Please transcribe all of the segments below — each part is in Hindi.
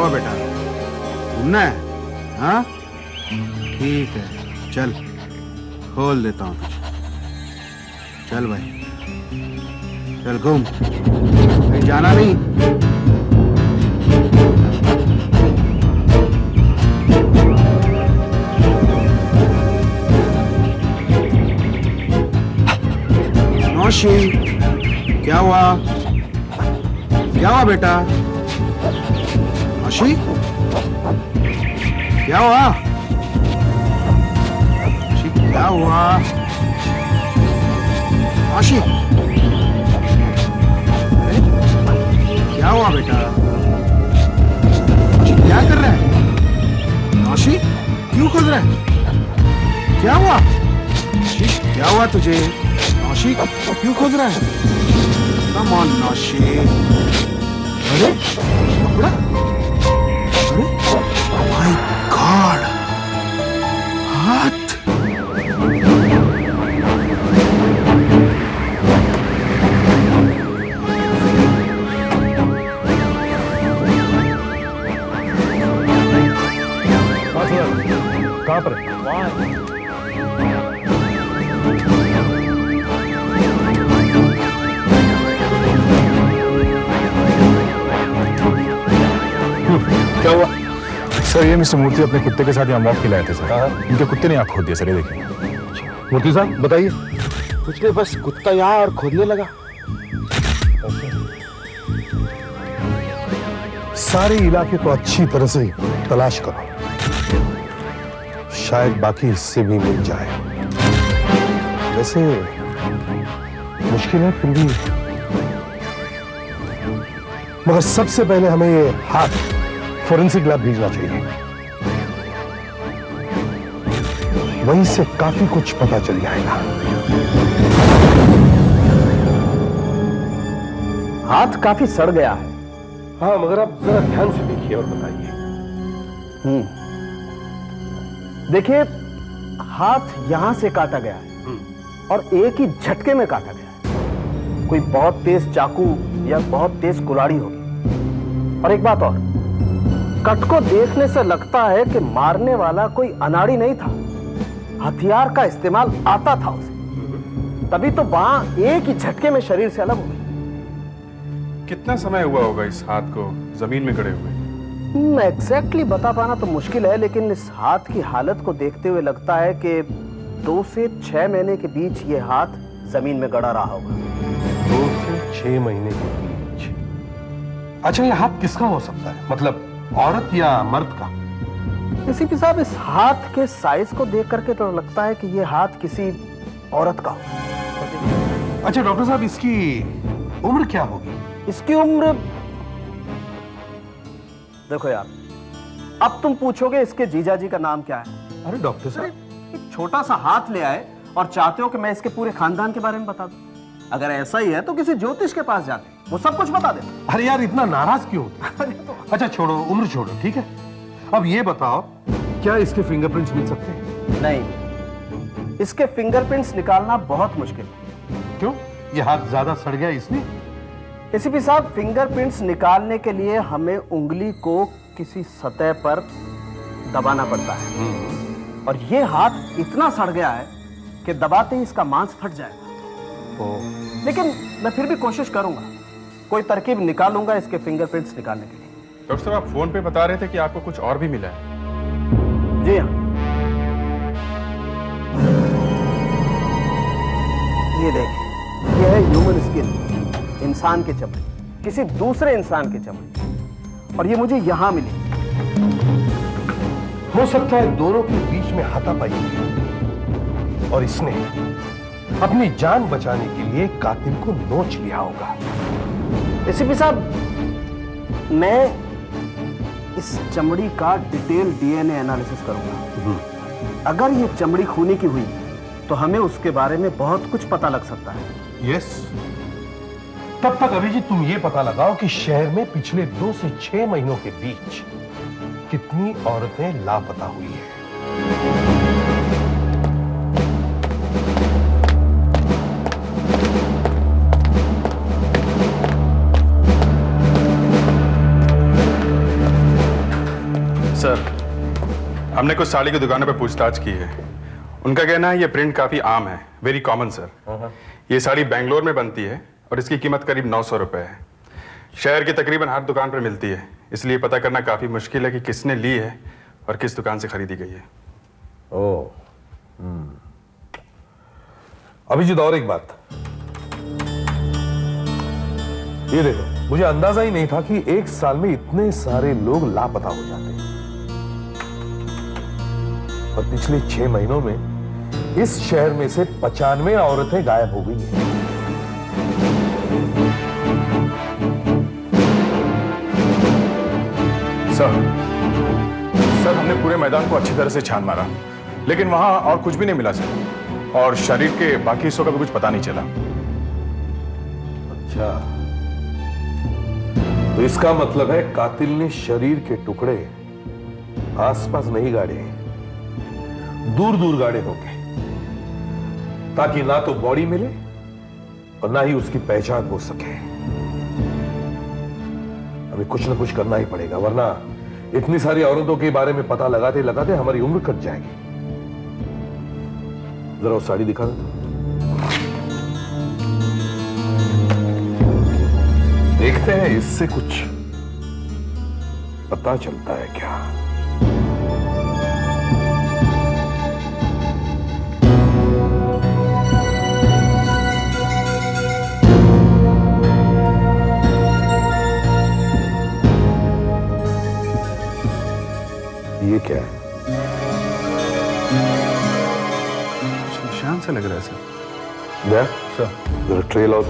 हुआ बेटा, घूमना है? हाँ ठीक है, चल खोल देता हूँ तुझे। चल भाई, चल घूम, कहीं जाना नहीं। नौशी, क्या हुआ? क्या हुआ बेटा? नौशी, क्या हुआ? नौशी, क्या हुआ? नौशी, अरे क्या हुआ बेटा? नौशी, क्या कर रहा है? नौशी, क्यों खोद रहा है? क्या हुआ? नौशी, क्या हुआ तुझे? नौशी, क्यों खोद रहा है? Come on नौशी। अरे कपड़ा, अरे माय गॉड, हाथ। कहाँ पर है? क्या हुआ? सर ये मिस्टर मूर्ति अपने कुत्ते के साथ यहाँ वॉक के लाए थे सर। इनके कुत्ते ने यहाँ खोद दिया सर, ये देखिए। मूर्ति साहब बताइए। कुछ नहीं, बस कुत्ता यहाँ और खोदने लगा। सारे इलाके को अच्छी तरह से तलाश करो, शायद बाकी हिस्से भी मिल जाए। वैसे मुश्किल है फिर भी, मगर सबसे पहले हमें ये हाथ फोरेंसिक लैब भेजना चाहिए। वहीं से काफी कुछ पता चल जाएगा। हाथ काफी सड़ गया है। हाँ, मगर आप जरा ध्यान से देखिए और बताइए। देखिए, हाथ यहां से काटा गया है और एक ही झटके में काटा गया है। कोई बहुत तेज चाकू या बहुत तेज कुल्हाड़ी होगी। और एक बात और, कट को देखने से लगता है कि मारने वाला कोई अनाड़ी नहीं था, हथियार का इस्तेमाल आता था उसे, तभी तो बांह एक ही झटके में शरीर से अलग हो गई। कितना समय हुआ होगा इस हाथ को जमीन में गड़े हुए? एग्जैक्टली बता पाना तो मुश्किल है, लेकिन इस हाथ की हालत को देखते हुए लगता है कि 2 से 6 महीने के बीच ये हाथ जमीन में गड़ा रहा होगा। 2 से 6 महीने के बीच। अच्छा, ये हाथ किसका हो सकता है? मतलब औरत या मर्द का? एसीपी साहब, इस हाथ के साइज को देख करके तो लगता है कि ये हाथ किसी औरत का हो। अच्छा डॉक्टर साहब, इसकी उम्र क्या होगी? इसकी उम्र, देखो यार, अब तुम पूछोगे इसके जीजाजी का नाम क्या है। अरे डॉक्टर साहब, एक छोटा सा हाथ ले आए और चाहते हो कि मैं इसके पूरे खानदान के बारे में बता दूं? अगर ऐसा ही है तो किसी ज्योतिष के पास जाते, वो सब कुछ बता दे। अरे यार, इतना नाराज क्यों होते? अच्छा छोड़ो, उम्र छोड़ो, ठीक है। अब ये बताओ, क्या इसके फिंगरप्रिंट्स मिल सकते हैं? नहीं, इसके फिंगरप्रिंट्स निकालना बहुत मुश्किल है। क्यों? ये हाथ ज्यादा सड़ गया इसलिए? एसीपी साहब, फिंगरप्रिंट्स निकालने के लिए हमें उंगली को किसी सतह पर दबाना पड़ता है, और ये हाथ इतना सड़ गया है कि दबाते ही इसका मांस फट जाएगा। लेकिन मैं फिर भी कोशिश करूंगा, कोई तरकीब निकालूंगा इसके फिंगरप्रिंट्स निकालने के लिए। डॉक्टर साहब, आप फोन पे बता रहे थे कि आपको कुछ और भी मिला है। जी हाँ, ये देखिए, ये है ह्यूमन स्किन, इंसान की चमड़ी, किसी दूसरे इंसान की चमड़ी, और ये मुझे यहां मिली। हो सकता है दोनों के बीच में हाथापाई हुई और इसने अपनी जान बचाने के लिए कातिल को नोच लिया होगा। एसीपी साहब, मैं इस चमड़ी का डिटेल डीएनए एनालिसिस करूंगा। अगर ये चमड़ी खूनी की हुई तो हमें उसके बारे में बहुत कुछ पता लग सकता है। यस। तब तक अभिजीत, तुम ये पता लगाओ कि शहर में पिछले 2 से 6 महीनों के बीच कितनी औरतें लापता हुई हैं। सर, हमने कुछ साड़ी की दुकानों पर पूछताछ की है। उनका कहना है ये प्रिंट काफी आम है, वेरी कॉमन सर। ये साड़ी बेंगलोर में बनती है और इसकी कीमत करीब 900 रुपए है। शहर की तकरीबन हर दुकान पर मिलती है, इसलिए पता करना काफी मुश्किल है कि किसने ली है और किस दुकान से खरीदी गई है। ओ, अभिजीत, और एक बात, ये देखो, मुझे अंदाजा ही नहीं था कि एक साल में इतने सारे लोग लापता हो जाते हैं। और पिछले 6 महीनों में इस शहर में से 95 औरतें गायब हो गई हैं। सर, हमने पूरे मैदान को अच्छी तरह से छान मारा, लेकिन वहां और कुछ भी नहीं मिला सर। और शरीर के बाकी हिस्सों का भी कुछ पता नहीं चला। अच्छा, तो इसका मतलब है कातिल ने शरीर के टुकड़े आसपास नहीं गाड़े, दूर दूर गाड़े होंगे, ताकि ना तो बॉडी मिले और ना ही उसकी पहचान हो सके। हमें कुछ ना कुछ करना ही पड़ेगा, वरना इतनी सारी औरतों के बारे में पता लगाते लगाते हमारी उम्र कट जाएगी। जरा वो साड़ी दिखा दो। देखते हैं इससे कुछ पता चलता है क्या। ये क्या है? निशान से लग रहा है सर। क्या सर? जरा ट्रेल आउट।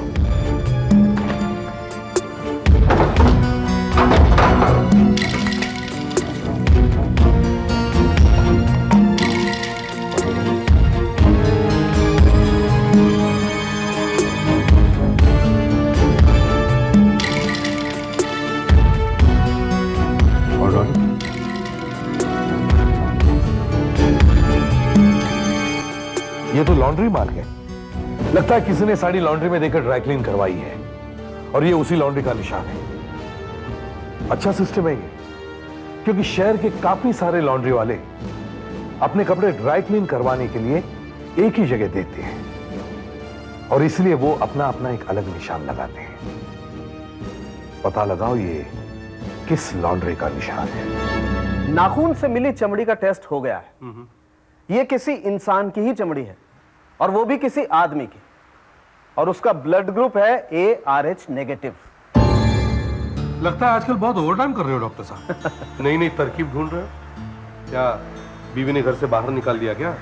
ये तो लॉन्ड्री मार्क है। लगता है किसी ने साड़ी लॉन्ड्री में देकर ड्राई क्लीन करवाई है और ये उसी लॉन्ड्री का निशान है। अच्छा सिस्टम है ये, क्योंकि शहर के काफी सारे लॉन्ड्री वाले अपने कपड़े ड्राई क्लीन करवाने के लिए एक ही जगह देते हैं और इसलिए वो अपना अपना एक अलग निशान लगाते हैं। पता लगाओ ये किस लॉन्ड्री का निशान है। नाखून से मिली चमड़ी का टेस्ट हो गया है। ये किसी इंसान की ही चमड़ी है और वो भी किसी आदमी की, और उसका ब्लड ग्रुप है ARH नेगेटिव। लगता है आजकल बहुत ओवरटाइम कर रहे हो डॉक्टर साहब। नई नई तरकीब ढूंढ रहे हो क्या? बीवी ने घर से बाहर निकाल दिया क्या?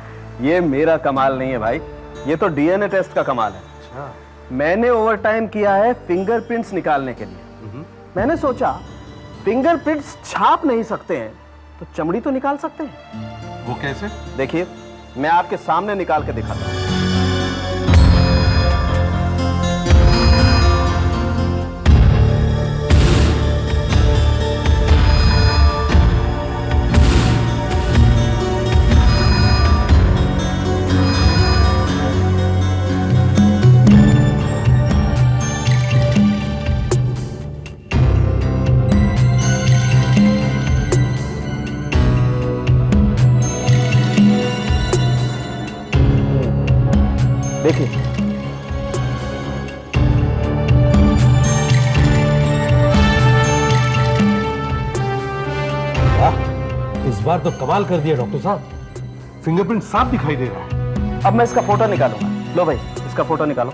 ये मेरा कमाल नहीं है भाई, ये तो DNA टेस्ट का कमाल है। अच्छा, मैंने ओवरटाइम किया है फिंगरप्रिंट्स निकालने के लिए। मैंने सोचा फिंगरप्रिंट्स छाप नहीं सकते हैं तो चमड़ी तो निकाल सकते हैं। वो कैसे? देखिए, मैं आपके सामने निकाल के दिखाता हूं। देखिए, इस बार तो कमाल कर दिया डॉक्टर साहब, फिंगरप्रिंट साफ दिखाई दे रहा है। अब मैं इसका फोटो निकालूंगा। लो भाई, इसका फोटो निकालो।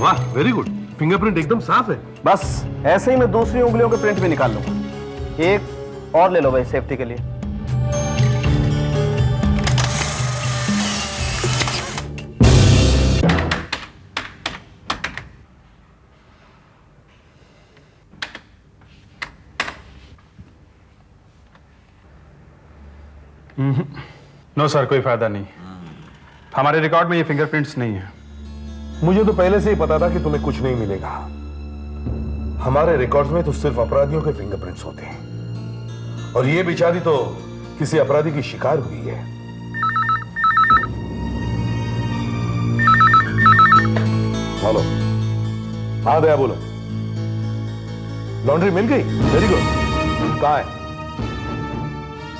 वाह, वेरी गुड, फिंगरप्रिंट एकदम साफ है। बस ऐसे ही मैं दूसरी उंगलियों के प्रिंट भी निकाल लूंगा। एक और ले लो भाई, सेफ्टी के लिए। नो सर, कोई फायदा नहीं। हमारे रिकॉर्ड में ये फिंगरप्रिंट्स नहीं है। मुझे तो पहले से ही पता था कि तुम्हें कुछ नहीं मिलेगा। हमारे रिकॉर्ड्स में तो सिर्फ अपराधियों के फिंगरप्रिंट्स होते हैं और ये बेचारी तो किसी अपराधी की शिकार हुई है। बोलो। हाँ दया बोलो। लॉन्ड्री मिल गई? Very good. कहाँ है?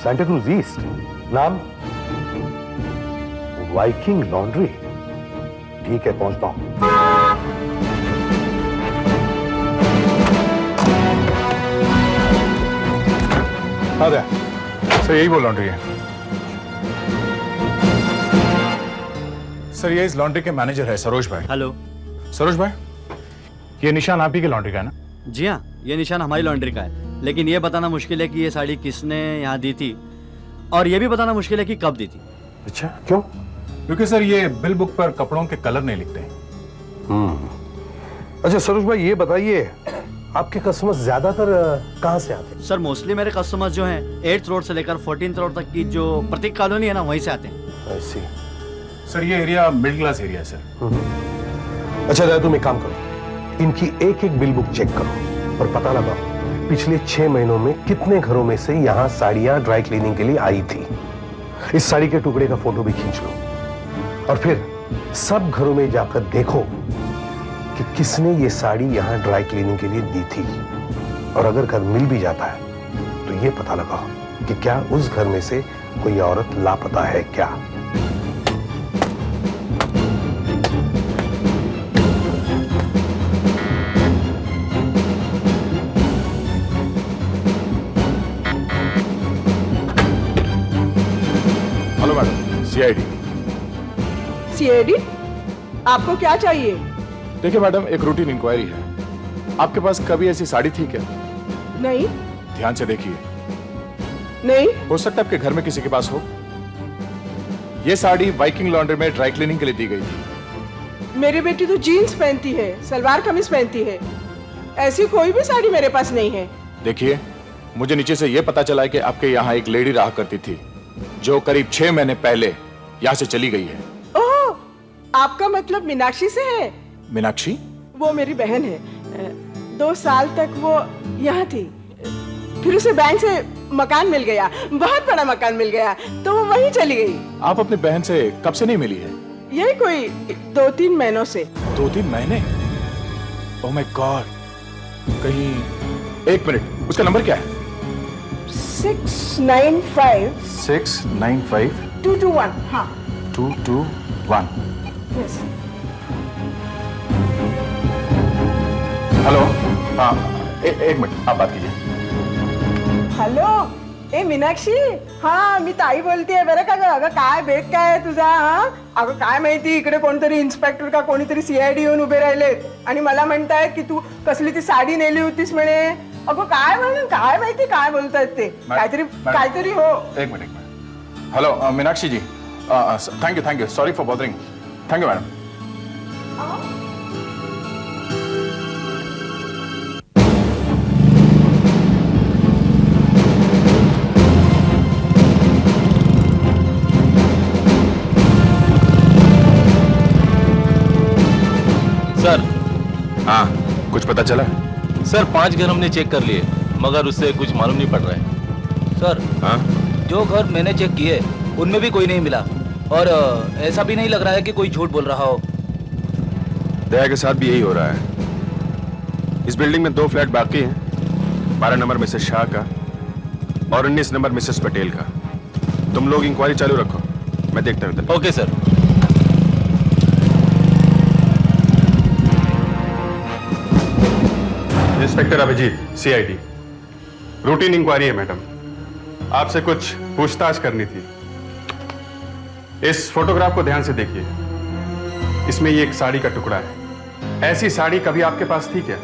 Santa Cruz east. नाम? Viking laundry. ठीक है, पहुंचता हूं। हाँ दया सर, यही वो लॉन्ड्री है। सर ये इस लॉन्ड्री के मैनेजर है सरोज भाई। हेलो। सरोज भाई, ये निशान आप ही के लॉन्ड्री का है ना? जी हाँ, ये निशान हमारी लॉन्ड्री का है, लेकिन ये बताना मुश्किल है कि ये साड़ी किसने यहाँ दी थी, और ये भी बताना मुश्किल है कि कब दी थी। अच्छा, क्यों? क्योंकि सर ये बिल बुक पर कपड़ों के कलर नहीं लिखते हैं। अच्छा सरोज भाई, ये बताइए आपके कस्टमर्स ज्यादातर कहां से आते हैं? सर मोस्टली मेरे कस्टमर्स जो हैं 8th रोड से लेकर 14th रोड तक की जो प्रतीक कॉलोनी है ना, वहीं से आते हैं। I see। सर ये एरिया मिडिल क्लास एरिया है सर। अच्छा दया, तुम एक काम करो, इनकी एक एक बिल बुक चेक करो और पता लगाओ पिछले 6 महीनों में कितने घरों में से यहाँ साड़ियां ड्राई क्लीनिंग के लिए आई थी। इस साड़ी के टुकड़े का फोटो भी खींच लो और फिर सब घरों में जाकर देखो कि किसने ये साड़ी यहाँ ड्राई क्लीनिंग के लिए दी थी। और अगर घर मिल भी जाता है तो ये पता लगाओ कि क्या उस घर में से कोई औरत लापता है क्या। Hello madam, CID. सीआईडी? आपको क्या चाहिए? देखिए मैडम, एक रूटीन इंक्वायरी है। आपके पास कभी ऐसी साड़ी थी क्या? नहीं। ध्यान से देखिए। नहीं। हो सकता है आपके घर में किसी के पास हो। ये साड़ी वाइकिंग लॉन्ड्री में ड्राई क्लीनिंग के लिए दी गई थी। मेरी बेटी तो जीन्स पहनती है, सलवार कमीज पहनती है, ऐसी कोई भी साड़ी मेरे पास नहीं है। देखिए, मुझे नीचे से यह पता चला है कि आपके यहाँ एक लेडी रहा करती थी जो करीब 6 महीने पहले यहाँ से चली गई है। ओह, आपका मतलब मीनाक्षी से है? मीनाक्षी? वो मेरी बहन है। 2 साल तक वो यहाँ थी, फिर उसे बैंक से मकान मिल गया, बहुत बड़ा मकान मिल गया, तो वो वहीं चली गई। आप अपनी बहन से कब से नहीं मिली है? यही कोई 2-3 महीनों से। 2-3 महीने? Oh my God. कहीं 1 मिनट, उसका नंबर क्या है? 695 695 221। हाँ 221। यस। हेलो। हाँ, एक मिनट, आप बात कीजिए। हॅलो, ए मीनाक्षी, हा मी ताई बोलतेय बरं का ग. अगं काय बेत काय आहे तुझा? हा अगं काय माहिती, इकडे कोणतरी इन्स्पेक्टर का कोणीतरी सीआयडी येऊन उभे राहिलेत आणि मला म्हणतायत की तू कसली ती साडी नेली होतीस म्हणे. अगं काय म्हणून, काय माहिती काय बोलतायत ते, काहीतरी हो. एक minute. Hello Meenakshi ji, thank you, sorry for bothering. Thank you madam. Sir. हाँ, कुछ पता चला? सर 5 घर हमने चेक कर लिए, मगर उससे कुछ मालूम नहीं पड़ रहा है सर. हाँ? जो घर मैंने चेक किए उनमें भी कोई नहीं मिला, और ऐसा भी नहीं लग रहा है कि कोई झूठ बोल रहा हो. दया के साथ भी यही हो रहा है. इस बिल्डिंग में 2 फ्लैट बाकी हैं. 12 नंबर मिसेस शाह का और 19 नंबर मिसेस पटेल का. तुम लोग इंक्वायरी चालू रखो, मैं देखता हूँ. Okay sir. Inspector Abhijeet, CID. Routine inquiry है मैडम, आपसे कुछ पूछताछ करनी थी. इस फोटोग्राफ को ध्यान से देखिए. इसमें ये एक साड़ी का टुकड़ा है. ऐसी साड़ी कभी आपके पास थी क्या?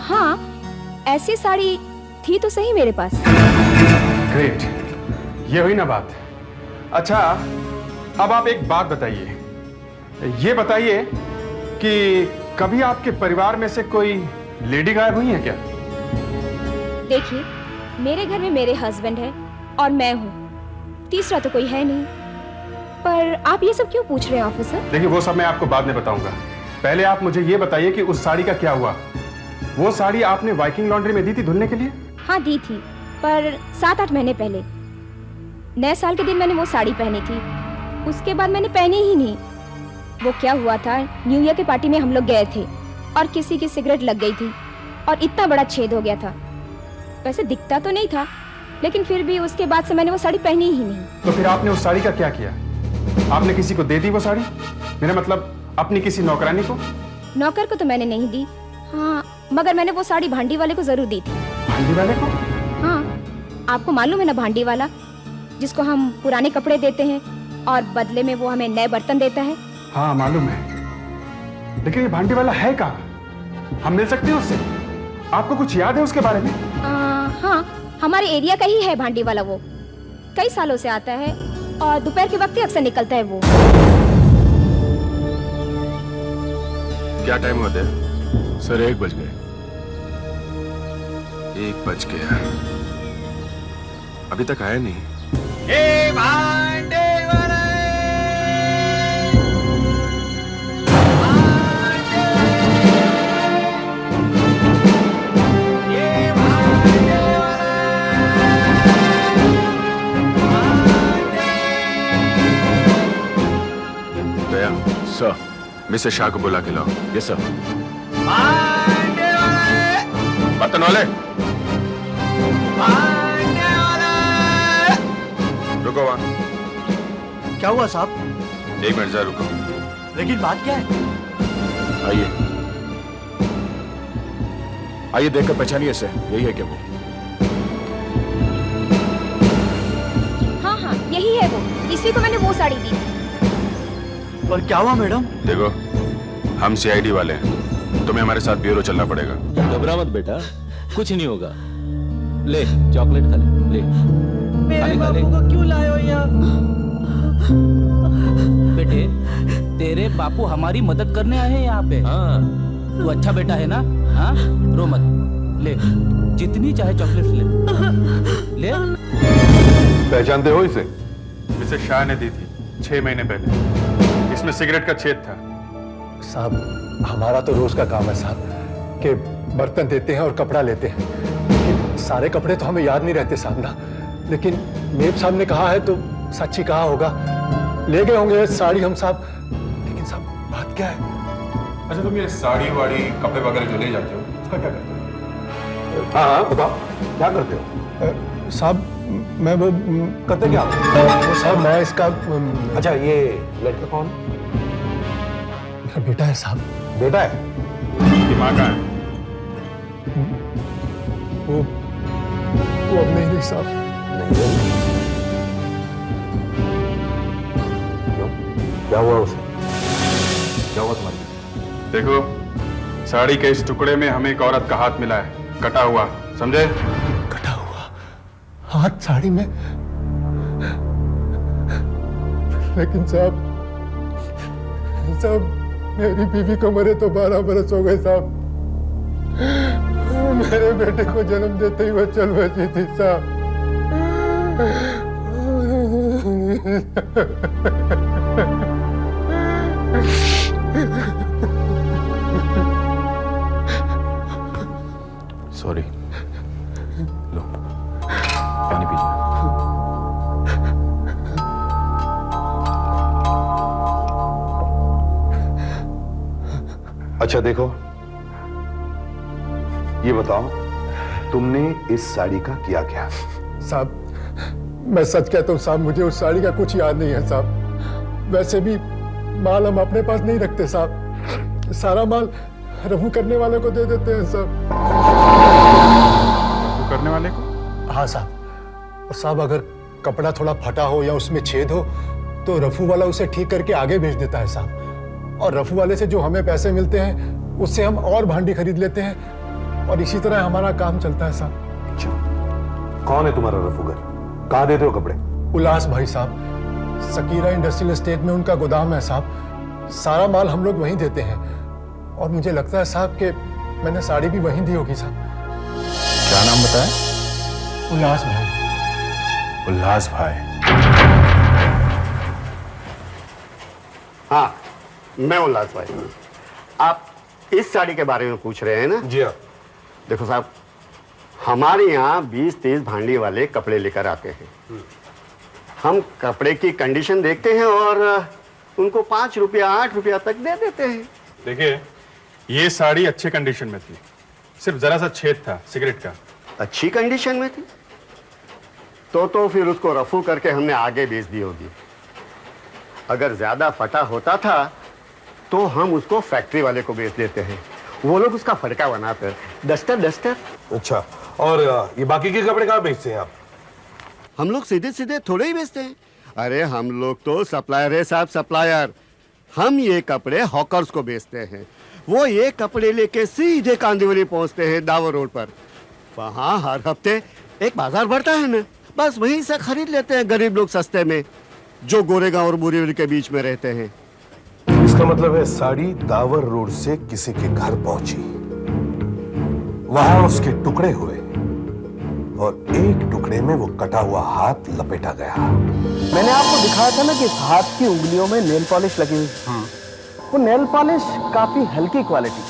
हाँ, ऐसी साड़ी थी तो सही मेरे पास. ग्रेट, ये हुई ना बात. अच्छा, अब आप एक बात बताइए. ये बताइए कि कभी आपके परिवार में से कोई लेडी गायब हुई है क्या? देखिए, मेरे घर में मेरे हस्बैंड है और मैं हूँ, तीसरा तो कोई है नहीं. पर आप ये सब क्यों पूछ रहे हैं ऑफिसर? देखिए, वो सब मैं आपको बाद में बताऊंगा. पहले आप मुझे ये बताइए कि उस साड़ी का क्या हुआ. वो साड़ी आपने वाइकिंग लॉन्ड्री में दी थी धुलने के लिए? हाँ दी थी, पर 7-8 महीने पहले। नए साल के दिन मैंने वो साड़ी पहनी थी, उसके बाद मैंने पहनी ही नहीं। वो क्या हुआ था, न्यू ईयर की पार्टी में हम लोग गए थे और किसी की सिगरेट लग गई थी और इतना बड़ा छेद हो गया था। वैसे दिखता तो नहीं था, लेकिन फिर भी उसके बाद से मैंने वो साड़ी पहनी ही नहीं। तो फिर आपने उस साड़ी का क्या किया? आपने किसी को दे दी वो साड़ी? मेरा मतलब अपनी किसी नौकरानी को? नौकर को तो मैंने नहीं दी, हाँ, मगर मैंने वो साड़ी भांडी वाले को जरूर दी थी। भांडी वाले को? हाँ, आपको मालूम है ना भांडी वाला, जिसको हम पुराने कपड़े देते हैं और बदले में वो हमें नए बर्तन देता है। हाँ मालूम है, लेकिन ये भांडी वाला है कहाँ? हम मिल सकते हैं उससे? आपको कुछ याद है उसके बारे में? हाँ, हमारे एरिया का ही है भांडी वाला। वो कई सालों से आता है और दोपहर के वक्त ही अक्सर निकलता है वो। क्या टाइम होता है? सर 1 बज गए। 1 बज गया, अभी तक आया नहीं। गया सर। मिसेस शाह को बुला के लाओ। Yes sir. बर्तन वाले, रुको वहां। क्या हुआ साहब? 1 मिनट जरा रुको। लेकिन बात क्या है? आइए आइए, देखकर पहचानिए इसे, यही है क्या वो? हाँ, यही है वो, इसी को मैंने वो साड़ी दी थी। पर क्या हुआ मैडम? देखो, हम सीआईडी वाले हैं, तुम्हें हमारे साथ ब्यूरो चलना पड़ेगा। घबरा मत बेटा, कुछ नहीं होगा। ले चॉकलेट खा ले, मेरे खा ले। बाबू को क्यों लाए हो यहाँ? बेटे, तेरे बापू हमारी मदद करने आए हैं यहाँ पे। हाँ, तू अच्छा बेटा है ना? हाँ, रो मत। ले, जितनी चाहे चॉकलेट ले। पहचानते हो इसे? मिसेस शाह ने दी थी 6 महीने पहले। इसमें सिगरेट का छेद था। साहब, हमारा तो रोज का काम है साहब, कि बर्तन देते हैं और कपड़ा लेते हैं। लेकिन सारे कपड़े तो हमें याद नहीं रहते साहब ना। लेकिन मेब साहब ने कहा है तो सच ही कहा होगा। ले गए होंगे साड़ी हम साहब। लेकिन साहब बात क्या है? अच्छा, तुम ये साड़ी वाड़ी कपड़े वगैरह जो ले जाते हो, उसका क्या करते हो? हाँ बताओ, क्या करते हो? साहब मैं वो करते क्या? वो साहब मैं इसका अच्छा, ये लड़का कौन? मेरा बेटा है साहब। बेटा है? दिमाग कहाँ है? वो अब नहीं साहब। नहीं। क्यों? क्या हुआ उसे? क्या हुआ तुम्हारे? देखो, साड़ी के इस टुकड़े में हमें एक औरत का हाथ मिला है, कटा हुआ, समझे? कटा हुआ हाथ साड़ी में? लेकिन साहब मेरी बीवी को मरे तो 12 बरस हो गए साहब। मेरे बेटे को जन्म देते ही वह चल बची थी साहब। सॉरी, लो पानी पीजिए। अच्छा देखो, ये बताओ, तुमने इस साड़ी का किया क्या? साहब मैं सच कहता हूँ साहब, मुझे उस साड़ी का कुछ याद नहीं है साहब। वैसे भी माल हम अपने पास नहीं रखते साहब, सारा माल रफू करने वाले को दे देते हैं साहब। रफू करने वाले को? हाँ साहब। और साहब अगर कपड़ा थोड़ा फटा हो या उसमें छेद हो तो रफू वाला उसे ठीक करके आगे भेज देता है साहब। और रफू वाले से जो हमें पैसे मिलते हैं उससे हम और भांडी खरीद लेते हैं और इसी तरह हमारा काम चलता है साहब। अच्छा, कौन है तुम्हारा रफूगर? कहाँ देते हो कपड़े? उल्लास भाई साहब, सकीरा इंडस्ट्रियल एस्टेट में उनका गोदाम है साहब। सारा माल हम लोग वहीं देते हैं और मुझे लगता है साहब कि मैंने साड़ी भी वहीं दी होगी साहब। क्या नाम बताया? उल्लास भाई। उल्लास भाई। हाँ, मैं उल्लास भाई। आप इस साड़ी के बारे में पूछ रहे हैं ना? जी हाँ। देखो साहब, हमारे यहाँ 20-30 भांडी वाले कपड़े लेकर आते हैं। हम कपड़े की कंडीशन देखते हैं और उनको 5 रुपया 8 रुपया तक दे देते हैं। देखिए, ये साड़ी अच्छे कंडीशन में थी, सिर्फ जरा सा छेद था सिगरेट का। अच्छी कंडीशन में थी तो फिर उसको रफू करके हमने आगे बेच दी होगी। अगर ज्यादा फटा होता था तो हम उसको फैक्ट्री वाले को बेच देते हैं, वो लोग उसका फटका बनाते हैं। डस्टर। अच्छा, और ये बाकी के कपड़े कहाँ बेचते हैं आप? हम लोग सीधे सीधे थोड़े ही बेचते हैं। अरे हम लोग तो सप्लायर है साहब, सप्लायर। हम ये कपड़े हॉकर्स को बेचते हैं, वो ये कपड़े लेके सीधे कांदिवली पहुंचते हैं दावर रोड पर। वहाँ हर हफ्ते एक बाजार बढ़ता है ना, बस वहीं से खरीद लेते हैं गरीब लोग सस्ते में, जो गोरेगांव और बोरीवली के बीच में रहते हैं। इसका मतलब है साड़ी दावर रोड से किसी के घर पहुंची, वहां उसके टुकड़े हुए और एक टुकड़े में वो कटा हुआ हाथ लपेटा गया। मैंने आपको दिखाया था ना कि इस हाथ की उंगलियों में नेल पॉलिश लगी हुई। वो नेल पॉलिश काफी हल्की क्वालिटी,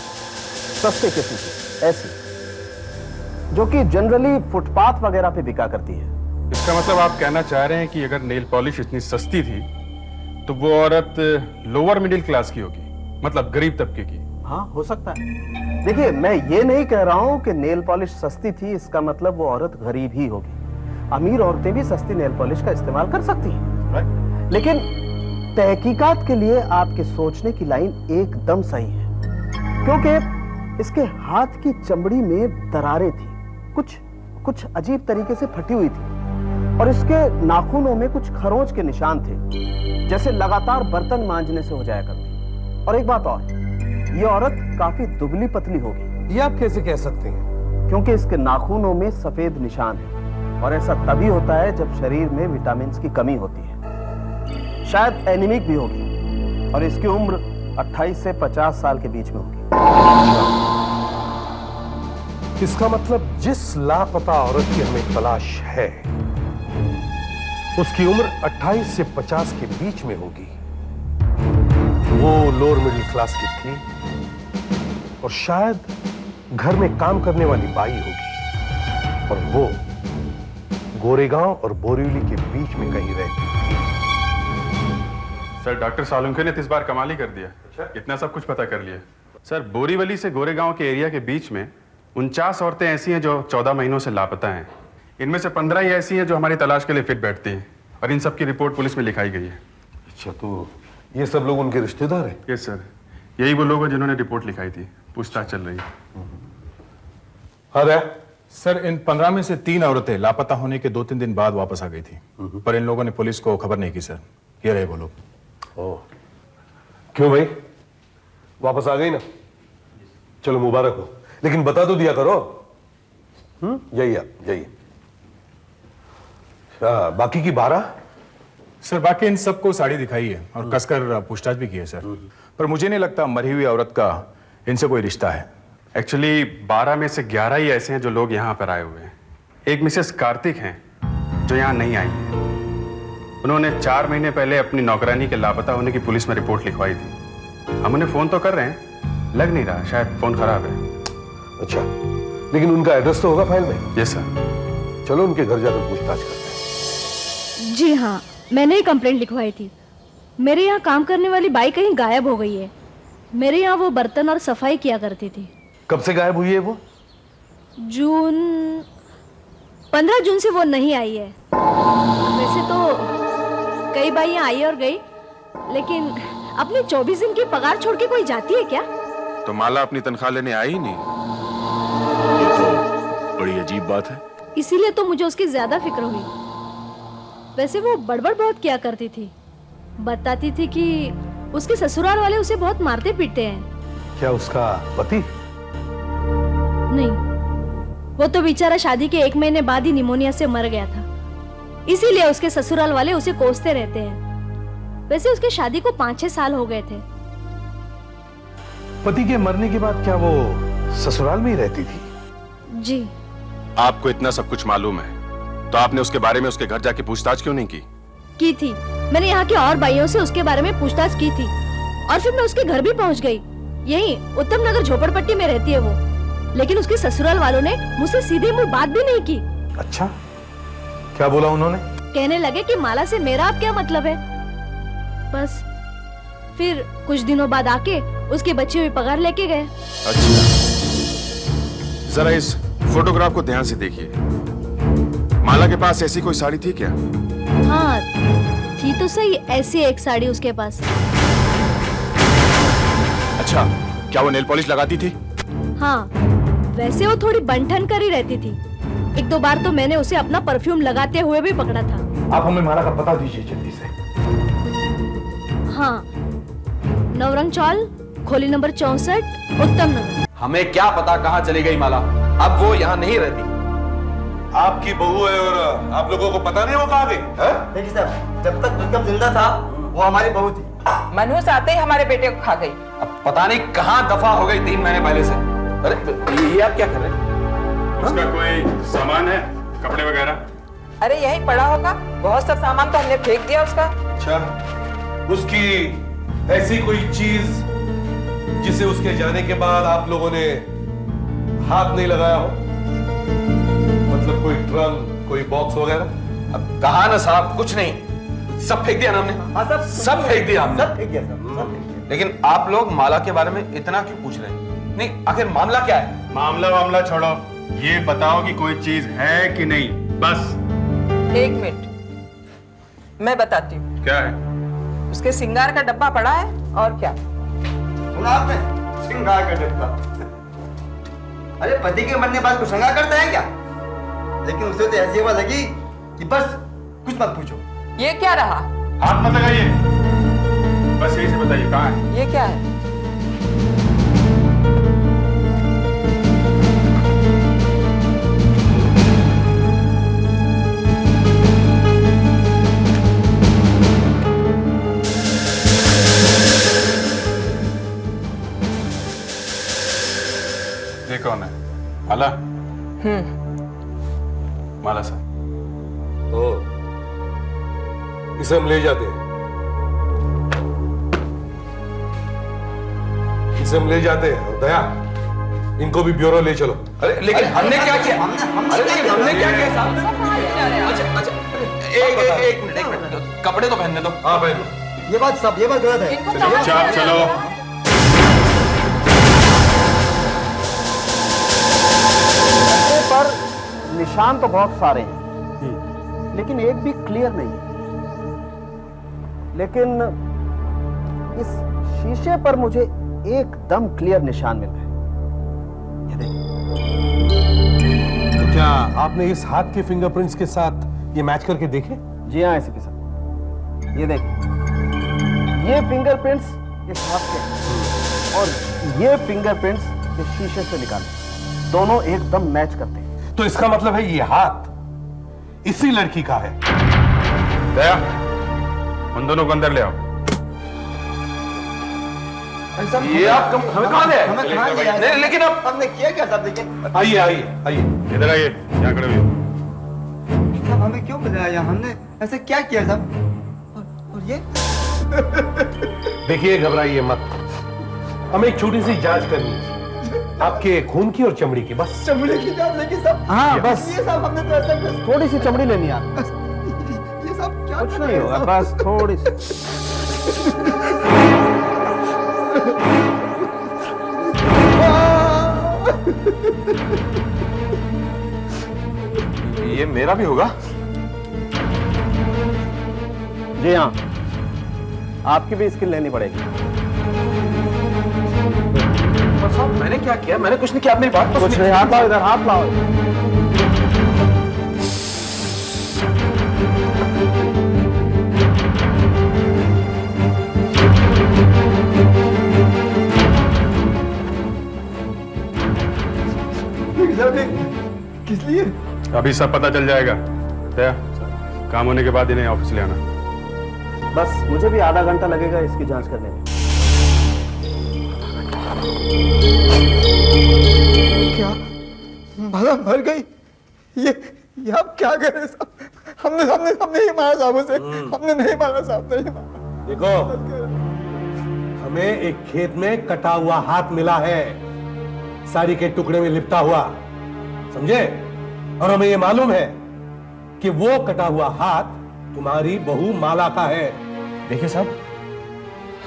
सस्ते किस्म की, ऐसी जो कि जनरली फुटपाथ वगैरह पे बिका करती है। इसका मतलब आप कहना चाह रहे हैं कि अगर नेल पॉलिश इतनी सस्ती थी तो वो औरत लोअर मिडिल क्लास की होगी, मतलब गरीब तबके की। हाँ, हो सकता है। देखिए, मैं ये नहीं कह रहा हूं कि नेल पॉलिश सस्ती थी इसका मतलब वो औरत गरीब ही होगी। अमीर औरतें भी सस्ती नेल पॉलिश का इस्तेमाल कर सकती हैं। लेकिन तहकीकात के लिए आपके सोचने की लाइन एकदम सही है, क्योंकि इसके हाथ की चमड़ी में दरारें थी, कुछ अजीब तरीके से फटी हुई थी, और इसके नाखूनों में कुछ खरोंच के निशान थे, जैसे लगातार बर्तन मांजने से हो जाया करती। और एक बात और, ये औरत काफी दुबली पतली होगी। ये आप कैसे कह सकते हैं? क्योंकि इसके नाखूनों में सफेद निशान है, और ऐसा तभी होता है जब शरीर में विटामिन की कमी होती है। शायद एनीमिक भी होगी, और इसकी उम्र 28 से 50 साल के बीच में होगी। इसका मतलब जिस लापता औरत की हमें तलाश है उसकी उम्र 28 से 50 के बीच में होगी। वो लोअर मिडिल क्लास की थी और शायद घर में काम करने वाली बाई होगी, और वो गोरेगांव और बोरीवली के बीच में कहीं रहती थी। सर, डॉक्टर सालुंखे ने इस बार कमाल ही कर दिया। इतना सब कुछ पता कर लिया। सर, बोरीवली से गोरेगांव के एरिया के बीच में 49 औरतें ऐसी हैं जो 14 महीनों से लापता हैं। इनमें से 15 ही ऐसी हैं जो हमारी तलाश के लिए फिट बैठती हैं, और इन सब की रिपोर्ट पुलिस में लिखाई गई है। अच्छा, तो ये सब लोग उनके रिश्तेदार हैं? यस सर, यही वो लोग हैं जिन्होंने रिपोर्ट लिखाई थी। पूछताछ चल रही है। अरे सर, इन 15 में से 3 औरतें लापता होने के 2-3 दिन बाद वापस आ गई थी, पर इन लोगों ने पुलिस को खबर नहीं की सर। ये रहे वो लोग। ओह, क्यों भाई, वापस आ गई ना? चलो मुबारक हो, लेकिन बता तो दिया करो। जाइए। बाकी की 12? सर, बाकी इन सबको साड़ी दिखाई है और कसकर पूछताछ भी की है सर, पर मुझे नहीं लगता मरी हुई औरत का इनसे कोई रिश्ता है। एक्चुअली 12 में से 11 ही ऐसे हैं जो लोग यहाँ पर आए हुए हैं। एक मिसेस कार्तिक हैं जो यहाँ नहीं आई हैं। उन्होंने 4 महीने पहले अपनी नौकरानी के लापता होने की पुलिस में रिपोर्ट लिखवाई थी। हम उन्हें फोन तो कर रहे हैं, लग नहीं रहा, शायद फोन खराब है। अच्छा, लेकिन उनका एड्रेस तो होगा फाइल में? Yes sir. चलो उनके घर जाकर पूछताछ करते हैं। जी हाँ, मैंने ही कंप्लेंट लिखवाई थी। मेरे यहाँ काम करने वाली बाई कहीं गायब हो गई है। मेरे यहाँ वो बर्तन और सफाई किया करती थी। कब से गायब हुई है वो? 15 जून से वो नहीं आई है। वैसे तो कई बाइयाँ आई और गई, लेकिन अपनी 24 दिन की पगार छोड़ के कोई जाती है क्या? तो माला अपनी तनख्वाह लेने आई ही नहीं। ये तो बड़ी अजीब बात है। इसीलिए तो मुझे उसकी ज्यादा फिक्र हुई। वैसे वो बड़बड़ बहुत किया करती थी, बताती थी कि उसके ससुराल वाले उसे बहुत मारते पीटते हैं। क्या उसका पति? नहीं, वो तो बेचारा शादी के 1 महीने बाद ही निमोनिया से मर गया था, इसीलिए उसके ससुराल वाले उसे कोसते रहते हैं। वैसे उसकी शादी को 5-6 साल हो गए थे। पति के मरने के बाद क्या वो ससुराल में ही रहती थी? जी। आपको इतना सब कुछ मालूम है तो आपने उसके बारे में उसके घर जाके पूछताछ क्यों नहीं की? की थी, मैंने यहाँ के और भाइयों से उसके बारे में पूछताछ की थी, और फिर मैं उसके घर भी पहुँच गई। यही उत्तम नगर झोपड़पट्टी में रहती है वो। लेकिन उसके ससुराल वालों ने मुझसे सीधे मुंह बात भी नहीं की। अच्छा, क्या बोला उन्होंने? कहने लगे कि माला से मेरा अब क्या मतलब है। बस फिर कुछ दिनों बाद आके उसके बच्चे हुए पगार लेके गए। अच्छा, जरा इस फोटोग्राफ को ध्यान से देखिए। माला के पास ऐसी कोई साड़ी थी क्या? हाँ थी तो सही, ऐसी एक साड़ी उसके पास। अच्छा, क्या वो नेल पॉलिश लगाती थी? हाँ, वैसे वो थोड़ी बंठन कर ही रहती थी। एक दो बार तो मैंने उसे अपना परफ्यूम लगाते हुए भी पकड़ा था। आप हमें माला का पता दीजिए जल्दी से। हाँ, नवरंग चौल, खोली नंबर 64, उत्तम नगर। हमें क्या पता कहाँ चली गई माला, अब वो यहाँ नहीं रहती। आपकी बहू है और आप लोगों को पता नहीं वो कहाँ गई? देखिए साहब, जब तक उत्तम जिंदा था वो हमारी बहू थी। मनहूस आते ही हमारे बेटे को खा गई। अब पता नहीं कहाँ दफा हो गई 3 महीने पहले से। अरे ये आप क्या कर रहे हैं? उसका कोई सामान है, कपड़े वगैरह? अरे यही पड़ा होगा, बहुत सब सामान तो हमने फेंक दिया उसका। अच्छा, उसकी ऐसी कोई चीज जिसे उसके जाने के बाद आप लोगों ने हाथ नहीं लगाया हो? मतलब कोई ड्रम, कोई बॉक्स वगैरह? अब कहा ना साहब, कुछ नहीं, सब फेंक दिया ना हमने। सब फेंक दिया हमने। सब फेंक दिया साहब, सब फेंक दिया। लेकिन आप लोग माला के बारे में इतना क्यों पूछ रहे हैं? नहीं, आखिर मामला क्या है? मामला छोड़ो, ये बताओ कि कोई चीज है कि नहीं, बस। 1 मिनट, मैं बताती हूँ। क्या है? उसके सिंगार का डब्बा पड़ा है, और क्या? सुना आपने? श्रृंगार का डब्बा। अरे पति के मरने बाद कुछ श्रृंगार करता है क्या? लेकिन उसे तो ऐसी हवा लगी कि बस कुछ मत पूछो। ये क्या रहा? हाथ मत लगाइए, बस यही से बताइए कहाँ है? ये क्या है? ये कौन है? माला? माला सर। इसे हम ले जाते हैं, इसे हम ले जाते हैं। और दया, इनको भी ब्यूरो ले चलो। अरे लेकिन हमने क्या किया? अरे लेकिन हमने क्या किया साहब? अच्छा, एक मिनट, कपड़े तो पहनने दो। हाँ पहनो। ये बात गलत है। चलो। पर निशान तो बहुत सारे हैं, लेकिन एक भी क्लियर नहीं है। लेकिन इस शीशे पर मुझे एकदम क्लियर निशान मिल रहा है। ये देखिए। तो क्या आपने इस हाथ के फिंगरप्रिंट्स के साथ ये मैच करके देखे? जी हाँ, ऐसे के साथ। ये देखिए, ये फिंगरप्रिंट्स इस हाथ के हैं और ये फिंगरप्रिंट्स इस शीशे से निकाले, दोनों एकदम मैच करते हैं। तो इसका मतलब है ये हाथ इसी लड़की का है। दया, उन दोनों को अंदर ले आओ। ये आप हमें कहाँ ले? हमें कहाँ ले आए? नहीं, लेकिन अब हमने किया क्या साहब? लेकिन आइए आइए आइए, इधर आइए, यहाँ खड़े हुए। साहब हमें क्यों बुलाया? हमने ऐसे क्या किया साहब? और ये देखिए, घबराइए मत, हमें एक छोटी सी जांच करनी है आपके खून की और चमड़ी की, बस। चमड़ी की जान? लेकिन साहब, हाँ बस ये साहब, हमने तो ऐसा थोड़ी सी चमड़ी लेनी है। ये सब क्या? कुछ नहीं होगा, बस थोड़ी सी। ये मेरा भी होगा? जी हाँ, आपकी भी स्किल लेनी पड़ेगी। साहब मैंने क्या किया? मैंने कुछ नहीं किया, आप मेरी बात तो कुछ नहीं। हाथ लाओ इधर, हाथ लाओ। किस लिए? अभी सब पता चल जाएगा। दया, काम होने के बाद इन्हें ऑफिस ले आना। बस मुझे भी आधा घंटा लगेगा इसकी जांच करने में। क्या भला मर गई? ये आप क्या कर रहे साहब? हमने नहीं मारा साहब उसे। हमने नहीं मारा साहब, नहीं मारा। देखो, हमें एक खेत में कटा हुआ हाथ मिला है, साड़ी के टुकड़े में लिपटा हुआ, समझे? और हमें ये मालूम है कि वो कटा हुआ हाथ तुम्हारी बहू माला का है। देखिए साहब,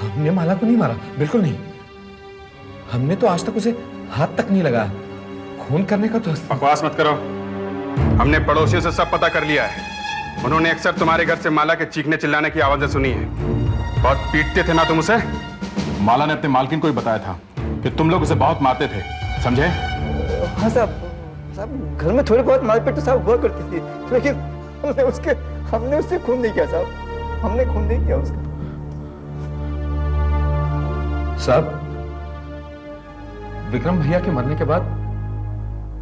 हमने माला को नहीं मारा, बिल्कुल नहीं। हमने तो आज तक उसे हाथ तक नहीं लगाया। खून करने का तो बकवास मत करो। हमने पड़ोसियों से सब पता कर लिया है। उन्होंने अक्सर तुम्हारे घर से माला के चीखने चिल्लाने की आवाजें सुनी है। बहुत पीटते थे ना तुम उसे? माला ने अपने मालकिन को ही बताया था कि तुम लोग उसे बहुत मारते थे, समझे? हाँ साहब, घर में थोड़ी बहुत मारपीट तो साहब हुआ करती थी, लेकिन हमने उससे खून नहीं किया साहब। हमने खून नहीं किया उसका। साहब, विक्रम भैया के मरने के बाद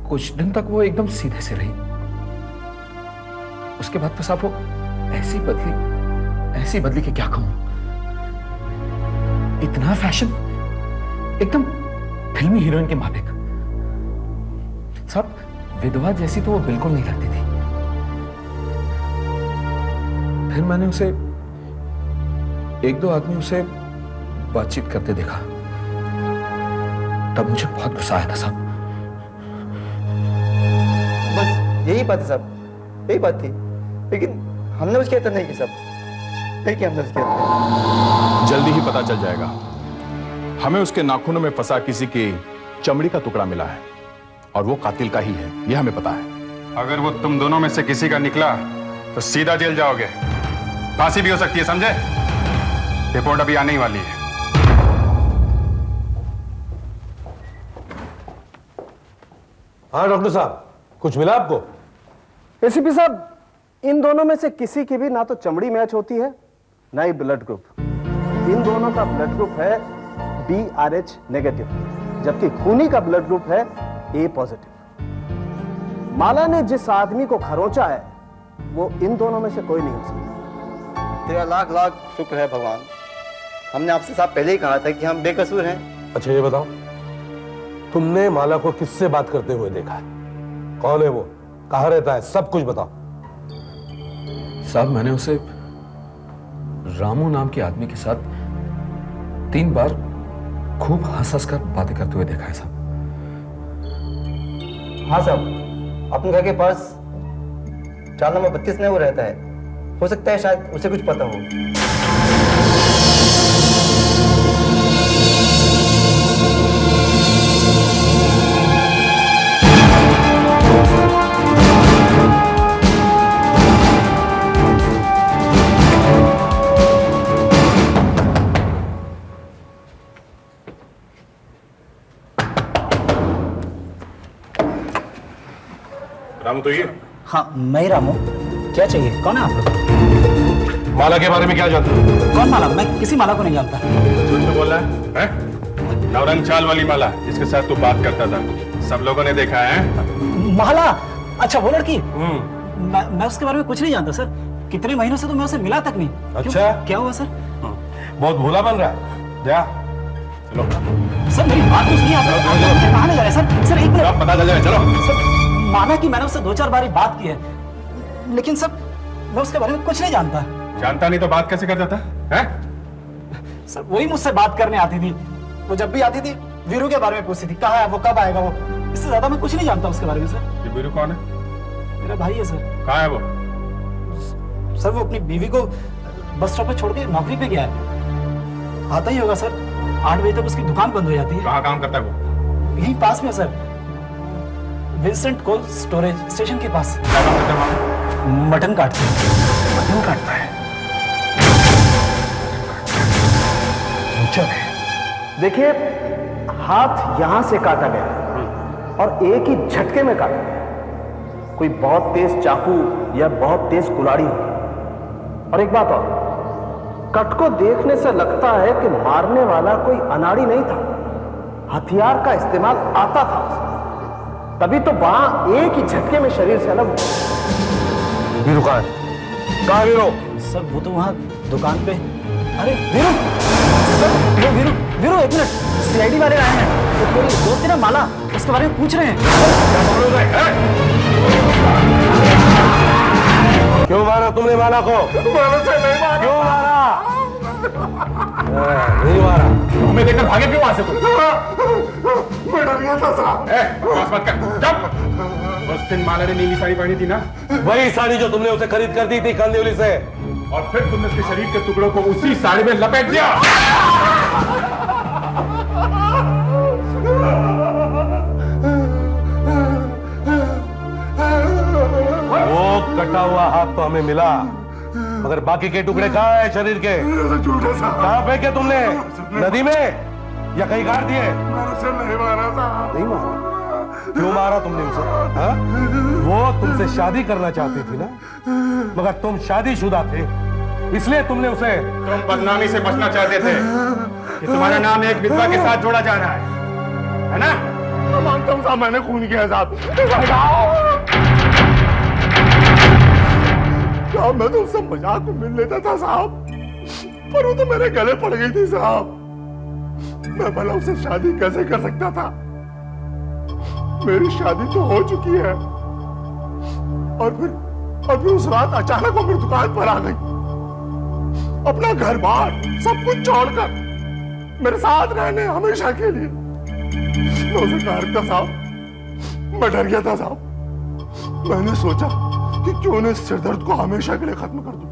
कुछ दिन तक वो एकदम सीधे से रही। उसके बाद तो साहब वो ऐसी बदली कि क्या कहूं। इतना फैशन, एकदम फिल्मी हीरोइन के माफिक। साहब, विधवा जैसी तो वो बिल्कुल नहीं लगती थी। फिर मैंने उसे एक दो आदमी उसे बातचीत करते देखा, तब मुझे बहुत गुस्सा आया था साहब। बस यही बात है साहब, यही बात थी, लेकिन हमने उसके अंदर नहीं की साहब, नहीं किया हमने उसके अंदर। जल्दी ही पता चल जाएगा। हमें उसके नाखूनों में फंसा किसी की चमड़ी का टुकड़ा मिला है और वो कातिल का ही है, यह हमें पता है। अगर वो तुम दोनों में से किसी का निकला तो सीधा जेल जाओगे, फांसी भी हो सकती है, समझे? रिपोर्ट अभी आने ही वाली है। हाँ डॉक्टर साहब, कुछ मिला आपको? एसीपी साहब, इन दोनों में से किसी की भी ना तो चमड़ी मैच होती है ना ही ब्लड ग्रुप। इन दोनों का ब्लड ग्रुप है BRH नेगेटिव, जबकि खूनी का ब्लड ग्रुप है A पॉजिटिव। माला ने जिस आदमी को खरोंचा है वो इन दोनों में से कोई नहीं हो सकता। तेरा लाख लाख शुक्र है भगवान, हमने आपसे साहब पहले ही कहा था कि हम बेकसूर हैं। अच्छा ये बताओ, तुमने माला को किससे बात करते हुए देखा है? कौन है वो, कहाँ रहता है, सब कुछ बताओ। साहब, मैंने उसे रामू नाम के आदमी के साथ 3 बार खूब हंस कर बातें करते हुए देखा है साहब। हाँ साहब, अपने घर के पास 4 नंबर 32 में वो रहता है। हो सकता है शायद उसे कुछ पता हो। रामू तो ये? हाँ, मैं ही रामू। क्या चाहिए? कौन है आप लोग? माला के बारे में क्या जानते हो? कौन माला? मैं किसी माला को नहीं जानता। झूठ तो बोल रहा है? नवरंग चाल वाली माला जिसके साथ तू बात करता था, सब लोगों ने देखा है। माला? अच्छा, वो लड़की? मैं उसके बारे में कुछ नहीं जानता सर। कितने महीनों से तो मैं उससे मिला तक नहीं। अच्छा, क्या हुआ सर? बहुत भोला बन रहा है। जा चलो सर, मेरी बात तो सुनिए। आप कहाँ ले जा रहे हैं सर? एक मिनट, पता चल जाए। चलो सर, माना कि मैंने उससे 2-4 बार बात की है, लेकिन सर मैं उसके बारे में कुछ नहीं जानता। जानता नहीं तो बात कैसे कर देता है? सर, वही मुझसे बात करने आती थी। वो जब भी आती थी वीरू के बारे में पूछती थी, कहाँ है वो, कब आएगा वो। इससे ज्यादा मैं कुछ नहीं जानता उसके बारे में सर। ये वीरू कौन है? मेरा भाई है सर। कहाँ है वो? सर, वो अपनी बीवी को बस स्टॉप पे छोड़ के नौकरी पे गया है। आता ही होगा सर, 8 बजे तक उसकी दुकान बंद हो जाती है। कहाँ काम करता है वो? यहीं पास में sir, Vincent cold storage station के पास। क्या काम करता है वहाँ? मटन काटता है। मटन काटता है? देखिए, हाथ यहां से काटा गया और एक ही झटके में काटा गया। कोई बहुत तेज चाकू या बहुत तेज कुल्हाड़ी होगी। और एक बात और, कट को देखने से लगता है कि मारने वाला कोई अनाड़ी नहीं था, हथियार का इस्तेमाल आता था, तभी तो वहां एक ही झटके में शरीर से अलग। वीरू कहाँ है? कहाँ वीरू? सर, वो तो वहां दुकान पे। अरे वीरू, सर, वो वीरू, एक मिनट, CID वाले आए हैं। तो मेरी दोस्त है ना माला, उसके बारे में पूछ रहे हैं। क्यों मारा तुमने माला को? क्यों मारा? नहीं मारा। हमें देखकर भागे क्यों वहां से? मैं डर गया था साहब। बकवास मत कर, चुप। उस दिन माला ने नीली साड़ी पहनी थी ना, वही साड़ी जो तुमने उसे खरीद कर दी थी कांदिवली से, और फिर तुमने उसके शरीर के टुकड़ों को उसी साड़ी में लपेट दिया। वो कटा हुआ हाथ तो हमें मिला, मगर बाकी के टुकड़े कहाँ है शरीर के? कहाँ फेंके तुमने? नदी में या कहीं गाड़ दिए? नहीं मारा साहब। नहीं मारा? क्यों मारा तुमने उसे? हाँ? वो तुमसे शादी करना चाहती थी ना, मगर तुम शादीशुदा थे, इसलिए तुमने उसे। तुम बदनामी से बचना चाहते थे कि तुम्हारा नाम एक विधवा के साथ जोड़ा जा रहा है ना? मैं मानता हूँ साहब, मैंने खून किया साहब। मैं तो उससे मजाक में मिल लेता था साहब, पर वो तो मेरे गले पड़ गई थी साहब। मैं भला उससे शादी कैसे कर सकता था? मेरी शादी तो हो चुकी है, और फिर उस रात अचानक वो मेरी दुकान पर आ गई, अपना घर बार सब कुछ छोड़कर मेरे साथ रहने हमेशा के लिए। मैं उसे कहा था साहब, मैं डर गया था साहब। मैंने सोचा कि क्यों न इस सिरदर्द को हमेशा के लिए खत्म कर दूं।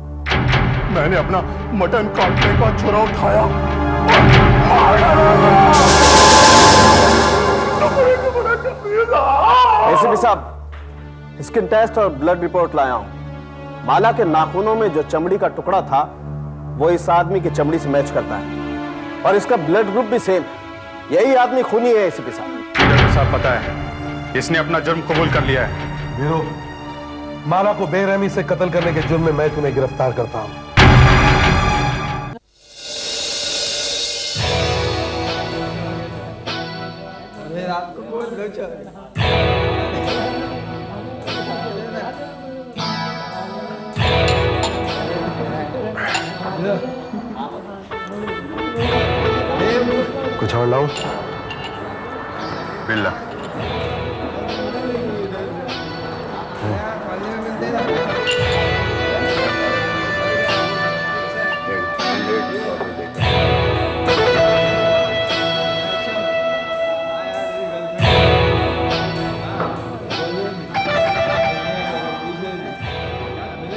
मैंने अपना मटन काटने का छुरा उठाया एसीपी साहब, स्किन टेस्ट और ब्लड रिपोर्ट लाया हूं। माला के नाखूनों में जो चमड़ी का टुकड़ा था वो इस आदमी की चमड़ी से मैच करता है, और इसका ब्लड ग्रुप भी सेम है। यही आदमी खूनी है एसीपी साहब। डॉक्टर साहब, पता है इसने अपना जुर्म कबूल कर लिया है। वीरू, माला को बेरहमी से कत्ल करने के जुर्म में मैं तुम्हें गिरफ्तार करता हूं। रात को बहुत गजब। कुछ और लाऊं? बिल्ला।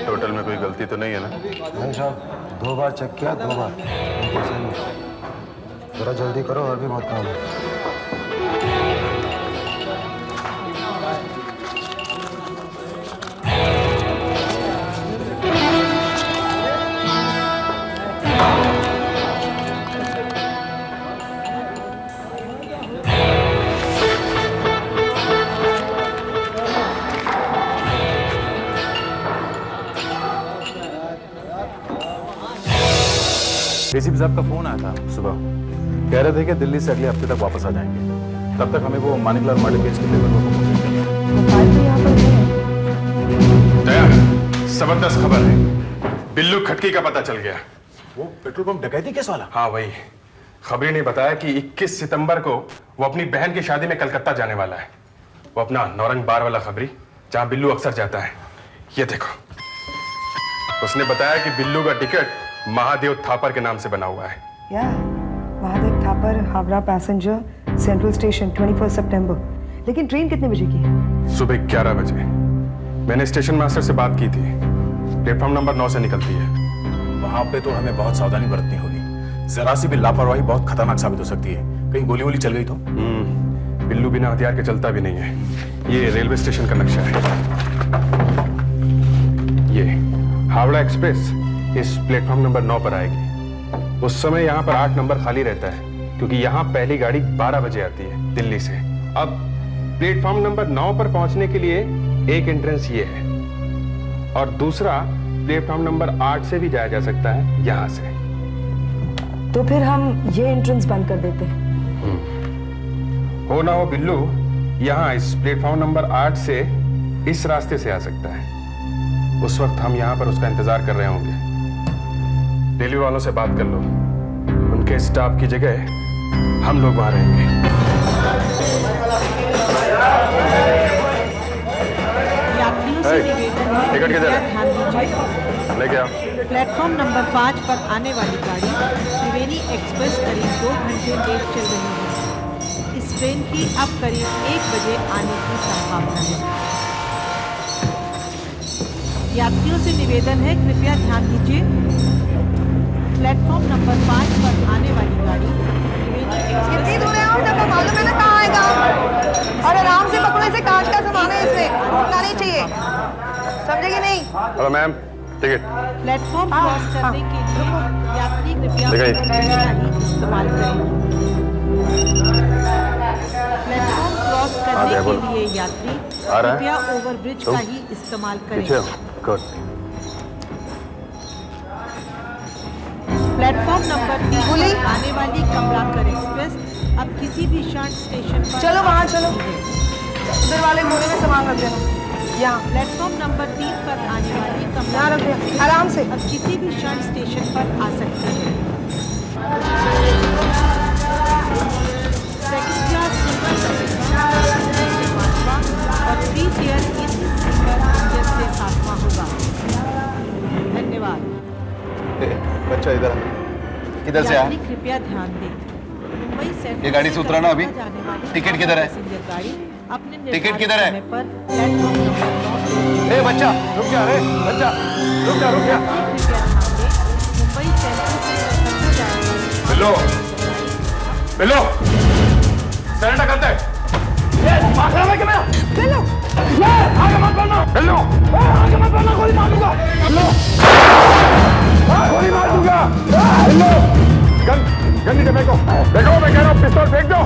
टोटल में कोई गलती तो नहीं है ना? नहीं साहब, 2 बार चेक किया, 2 बार। थोड़ा जल्दी करो, और भी बहुत काम है। एसीपी साहब का फोन आया था सुबह, कह रहे थे कि दिल्ली से अगले हफ्ते तक वापस आ जाएंगे। तब तक हमें वो मानिकलाल मर्डर केस के पेपर वर्क को दया, जबरदस्त खबर है। बिल्लू खटकी का पता चल गया। वो पेट्रोल पंप डकैती केस वाला? हाँ वही। खबरी ने बताया कि 21 सितंबर को वो अपनी बहन की शादी में कलकत्ता जाने वाला है। वो अपना नौरंग बार वाला खबरी, जहां बिल्लू अक्सर जाता है। ये देखो, उसने बताया कि बिल्लू का टिकट महादेव थापर के नाम से बना हुआ है। या Mahadev Thapar, Howrah passenger, central station, 21 सितंबर। लेकिन ट्रेन कितने बजे की है? सुबह 11 बजे। मैंने स्टेशन मास्टर से बात की थी, प्लेटफॉर्म नंबर 9 से निकलती है। वहां पे तो हमें बहुत सावधानी बरतनी होगी। जरा सी भी लापरवाही बहुत खतरनाक साबित हो सकती है। कहीं गोली वोली चल गई तो? बिल्लू बिना हथियार के चलता भी नहीं है। ये रेलवे स्टेशन का नक्शा है। ये हावड़ा एक्सप्रेस इस प्लेटफॉर्म नंबर 9 पर आएगी। उस समय यहाँ पर 8 नंबर खाली रहता है, क्योंकि यहाँ पहली गाड़ी 12 बजे आती है दिल्ली से। अब प्लेटफॉर्म नंबर 9 पर पहुंचने के लिए एक एंट्रेंस ये है, और दूसरा प्लेटफॉर्म नंबर 8 से भी जाया जा सकता है यहाँ से। तो फिर हम ये एंट्रेंस बंद कर देते हैं। हो ना हो बिल्लू यहाँ इस प्लेटफॉर्म नंबर 8 से इस रास्ते से आ सकता है। उस वक्त हम यहाँ पर उसका इंतजार कर रहे होंगे। रेलवे वालों से बात कर लो, उनके स्टाफ की जगह हम लोग वहां रहेंगे। टिकट किधर है? लेके आओ। प्लेटफॉर्म नंबर 5 पर आने वाली गाड़ी त्रिवेणी एक्सप्रेस करीब 2 घंटे लेट चल रही है। इस ट्रेन की अब करीब 1 बजे आने की संभावना है। यात्रियों से निवेदन है, कृपया ध्यान दीजिए। प्लेटफॉर्म नंबर 5 पर आने वाली गाड़ी कितनी दूर है और तब मालूम है ना कहाँ आएगा। और आराम से पकड़ो, इसे कांच का सामान है, इसमें रुकना नहीं चाहिए, समझेगी नहीं? Hello ma'am, ticket. Platform cross करने के लिए यात्री कृपया इस्तेमाल करें। प्लेटफॉर्म क्रॉस करने के लिए यात्री कृपया ओवरब्रिज का ही इस्तेमाल करें। गुड। प्लेटफॉर्म नंबर 3 पर आने वाली कमलाकर एक्सप्रेस अब किसी भी क्षण स्टेशन पर चलो वहाँ चलो, उधर वाले कोने में सामान रख देना। यहाँ प्लेटफॉर्म नंबर 3 पर आने वाली यहाँ रख दे आराम से। अब किसी भी क्षण स्टेशन पर आ सकती है। सेकंड क्लास और 3 टियर इस स्लीपर इंजन से 7वां होगा। धन्यवाद। बच्चा इधर किधर से यात्री कृपया ध्यान दें, मुंबई सेंट्रल ये गाड़ी से उतरा ना अभी? टिकट किधर है? गाड़ी अपने टिकट किधर है? पर प्लेटफॉर्म नंबर 9 ए बच्चा रुक जा, रे बच्चा रुक जा, रुक जा। मुंबई सेंट्रल से कलकत्ता जाने वाली बिल्लो, बिल्लो, सरेंडर करते हैं। ये मार रहा है क्या मैं? बिल्लो, ये आगे मत बढ़ना। बिल्लो, आगे मत बढ़ना, गोली मार दूंगा। बिल्लो, गोली मार दूंगा। बिल्लो, गन नीचे फेंको, देखो मैं कह रहा हूँ पिस्तौल फेंक दो।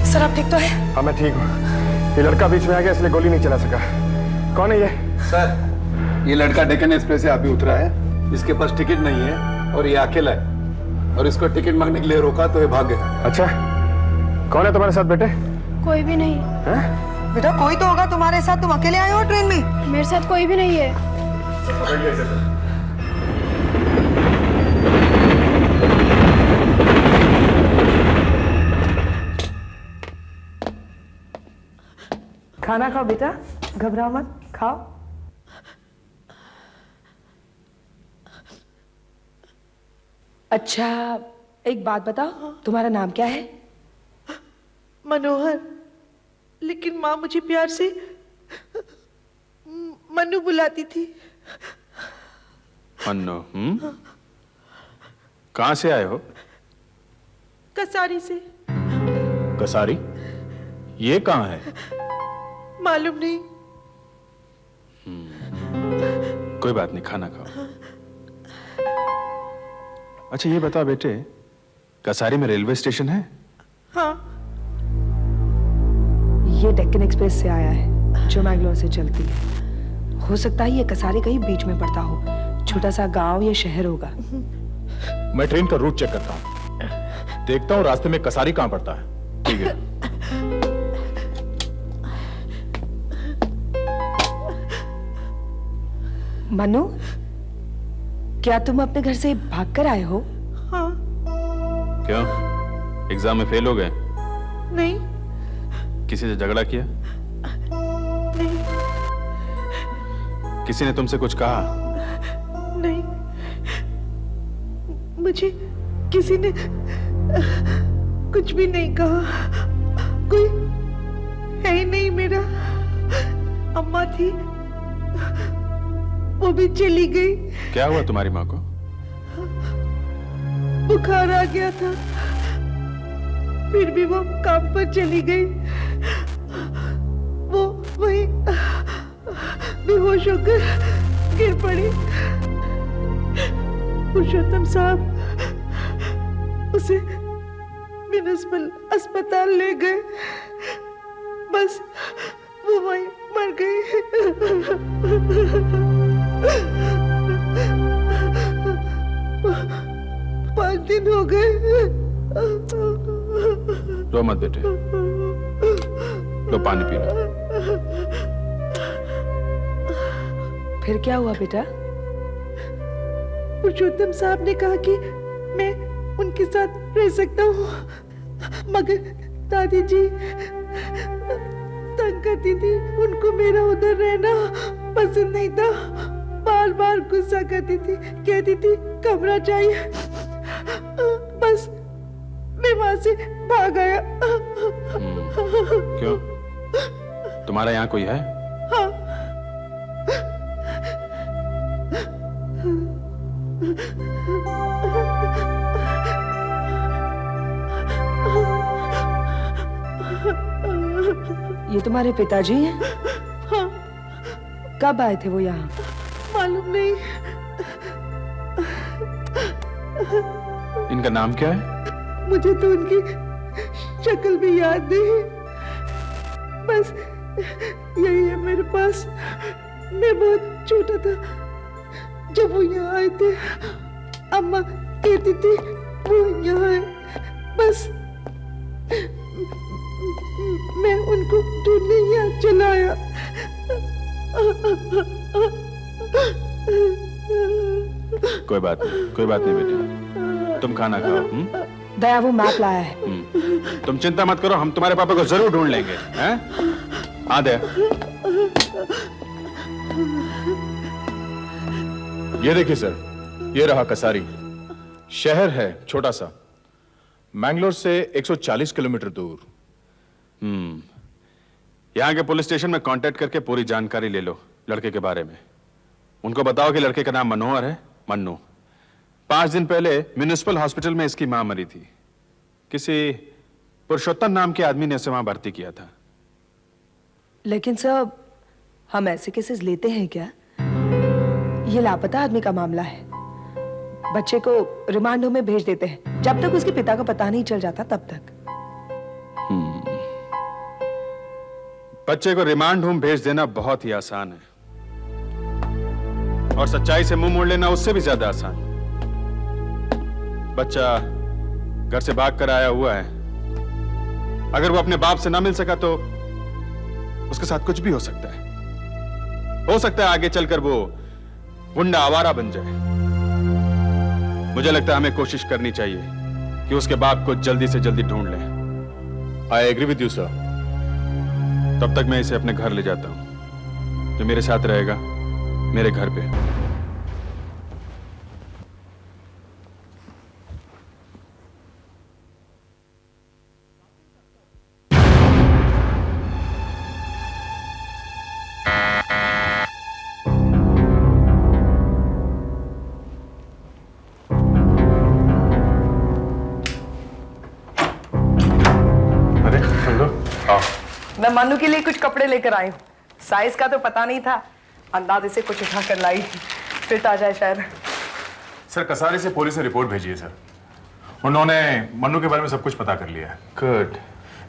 सर आप ठीक तो है? हाँ मैं ठीक हूँ। ये लड़का बीच में आ गया इसलिए गोली नहीं चला सका। कौन है ये? सर ये लड़का डेक्कन एक्सप्रेस से अभी उतरा है, इसके पास टिकट नहीं है और ये अकेला है और इसको टिकट मांगने के लिए रोका तो ये भाग गया। अच्छा, कौन है तुम्हारे साथ बेटे? कोई भी नहीं। बेटा कोई तो होगा तुम्हारे साथ, तुम अकेले आए हो ट्रेन में? मेरे साथ कोई भी नहीं है। खाना खाओ बेटा, घबराओ मत, खाओ। अच्छा एक बात बताओ, तुम्हारा नाम क्या है? मनोहर, लेकिन माँ मुझे प्यार से मनु बुलाती थी। मन्नू, कहाँ से आए हो? कसारी से। कसारी? ये कहाँ है? मालूम नहीं। कोई बात नहीं, खाना खाओ। अच्छा ये बता बेटे, कसारी में रेलवे स्टेशन है? हाँ। ये डेक्कन एक्सप्रेस से आया है जो मैंगलोर से चलती है। हो सकता है ये कसारी कहीं बीच में पड़ता हो, छोटा सा गांव या शहर होगा। मैं ट्रेन का रूट चेक करता हूँ, देखता हूँ रास्ते में कसारी कहाँ पड़ता है। ठीक है। मनु, क्या तुम अपने घर से भागकर आए हो? हाँ। क्यों, एग्जाम में फेल हो गए? नहीं। किसी से झगड़ा किया? नहीं। किसी ने तुमसे कुछ कहा? नहीं, मुझे किसी ने कुछ भी नहीं कहा। कोई है ही नहीं मेरा। अम्मा थी, वो भी चली गई। क्या हुआ तुम्हारी माँ को? बुखार आ गया था, फिर भी वो काम पर चली गई। वो वहीं बेहोश होकर गिर पड़ी। पुरुषोत्तम साहब उसे म्युनिसिपल अस्पताल ले गए, बस वो वहीं मर गई। 5 दिन हो गए। रो मत बेटे, लो पानी पी लो। फिर क्या हुआ बेटा? पुरुषोत्तम साहब ने कहा कि मैं उनके साथ रह सकता हूँ, मगर दादी जी तंग करती थी, उनको मेरा उधर रहना पसंद नहीं था, बार बार गुस्सा करती थी, कहती थी कमरा चाहिए, बस मैं वहां से भाग आया। क्यों? तुम्हारा यहाँ कोई है? हाँ। ये तुम्हारे पिताजी हैं? हाँ। कब आए थे वो यहाँ? मालूम नहीं। इनका नाम क्या है? मुझे तो उनकी शक्ल भी याद नहीं, बस यही है मेरे पास। मैं बहुत छोटा था जब वो यहाँ आए थे, अम्मा कहती थी वो यहाँ है, बस मैं उनको ढूंढने यहाँ चला आया। कोई बात नहीं बेटी, तुम खाना खाओ। दया वो मैप लाया है। तुम चिंता मत करो, हम तुम्हारे पापा को जरूर ढूंढ लेंगे, हैं? हाँ दया, ये देखिए सर, ये रहा कसारी। शहर है छोटा सा, मैंगलोर से 140 किलोमीटर दूर। यहाँ के पुलिस स्टेशन में कांटेक्ट करके पूरी जानकारी ले लो लड़के के बारे में। उनको बताओ कि लड़के का नाम मनोहर है, मन्नू। 5 दिन पहले म्युनिसिपल हॉस्पिटल में इसकी मां मरी थी। किसी पुरुषोत्तम नाम के आदमी ने उसे वहां भर्ती किया था। लेकिन सर, हम ऐसे केसेस लेते हैं क्या? ये लापता आदमी का मामला है। बच्चे को रिमांड होम में भेज देते हैं, जब तक उसके पिता का पता नहीं चल जाता तब तक। बच्चे को रिमांड होम भेज देना बहुत ही आसान है, और सच्चाई से मुंह मोड़ लेना उससे भी ज्यादा आसान। बच्चा घर से भाग कर आया हुआ है, अगर वो अपने बाप से ना मिल सका तो उसके साथ कुछ भी हो सकता है। हो सकता है आगे चलकर वो गुंडा आवारा बन जाए। मुझे लगता है हमें कोशिश करनी चाहिए कि उसके बाप को जल्दी से जल्दी ढूंढ लें। I agree with you sir. तब तक मैं इसे अपने घर ले जाता हूं, जो मेरे साथ रहेगा मेरे घर पे। अरे हेलो, आओ। मैं मन्नू के लिए कुछ कपड़े लेकर आई हूँ। साइज का तो पता नहीं था, अंदाजे से कुछ उठा कर लाई, फिट आ जाए शायद। सर, कसारी से पुलिस ने रिपोर्ट भेजी है सर। उन्होंने मन्नू के बारे में सब कुछ पता कर लिया है। गुड।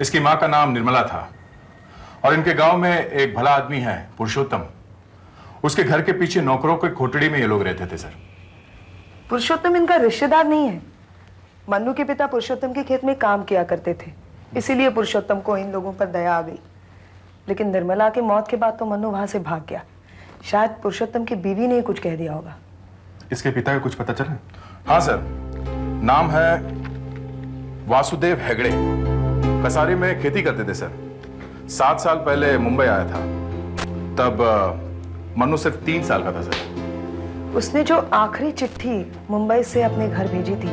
इसकी माँ का नाम निर्मला था, और इनके गांव में एक भला आदमी है पुरुषोत्तम। उसके घर के पीछे नौकरों के खोटड़ी में ये लोग रहते थे सर। पुरुषोत्तम इनका रिश्तेदार नहीं है। मन्नू के पिता पुरुषोत्तम के खेत में काम किया करते थे, इसीलिए पुरुषोत्तम को इन लोगों पर दया आ गई। लेकिन निर्मला की मौत के बाद तो मन्नू वहां से भाग गया। शायद पुरुषोत्तम की बीवी ने कुछ कह दिया होगा। इसके पिता का कुछ पता चला? हाँ सर, नाम है वासुदेव हेगड़े। कसारी में खेती करते थे सर। 7 साल पहले मुंबई आया था, तब मन्नू सिर्फ 3 साल का था सर। उसने जो आखिरी चिट्ठी मुंबई से अपने घर भेजी थी,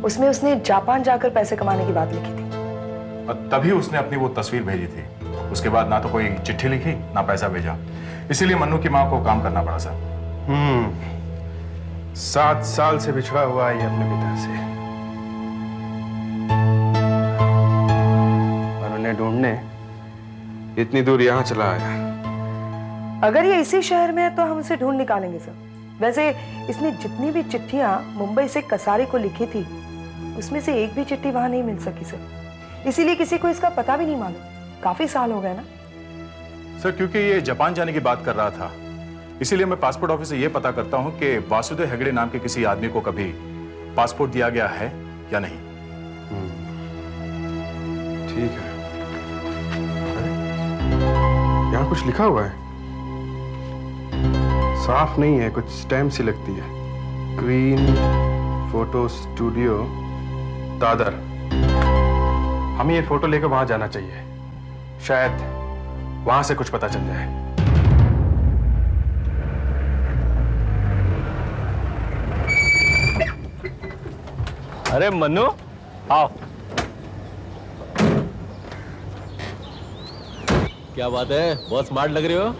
उसमें उसने जापान जाकर पैसे कमाने की बात लिखी थी। और तभी उसने अपनी वो तस्वीर भेजी थी। उसके बाद ना तो कोई चिट्ठी लिखी ना पैसा भेजा, इसीलिए मन्नू की माँ को काम करना पड़ा सर। 7 साल से बिछड़ा हुआ है ये अपने पिता से, और उन्हें ढूंढने इतनी दूर यहाँ चला आया। अगर ये इसी शहर में है तो हम उसे ढूंढ निकालेंगे सर। वैसे इसने जितनी भी चिट्ठियां मुंबई से कसारी को लिखी थी, उसमें से एक भी चिट्ठी वहां नहीं मिल सकी सर। इसीलिए किसी को इसका पता भी नहीं मालूम। काफी साल हो गए ना सर। क्योंकि ये जापान जाने की बात कर रहा था, इसीलिए मैं पासपोर्ट ऑफिस से ये पता करता हूँ कि वासुदेव हेगड़े नाम के किसी आदमी को कभी पासपोर्ट दिया गया है या नहीं। ठीक है। यहाँ कुछ लिखा हुआ है, साफ नहीं है, कुछ स्टैम्प सी लगती है। Green photo studio Dadar. हमें ये फोटो लेकर वहां जाना चाहिए, शायद वहां से कुछ पता चल जाए। अरे मन्नू आओ। क्या बात है, बहुत स्मार्ट लग रहे हो।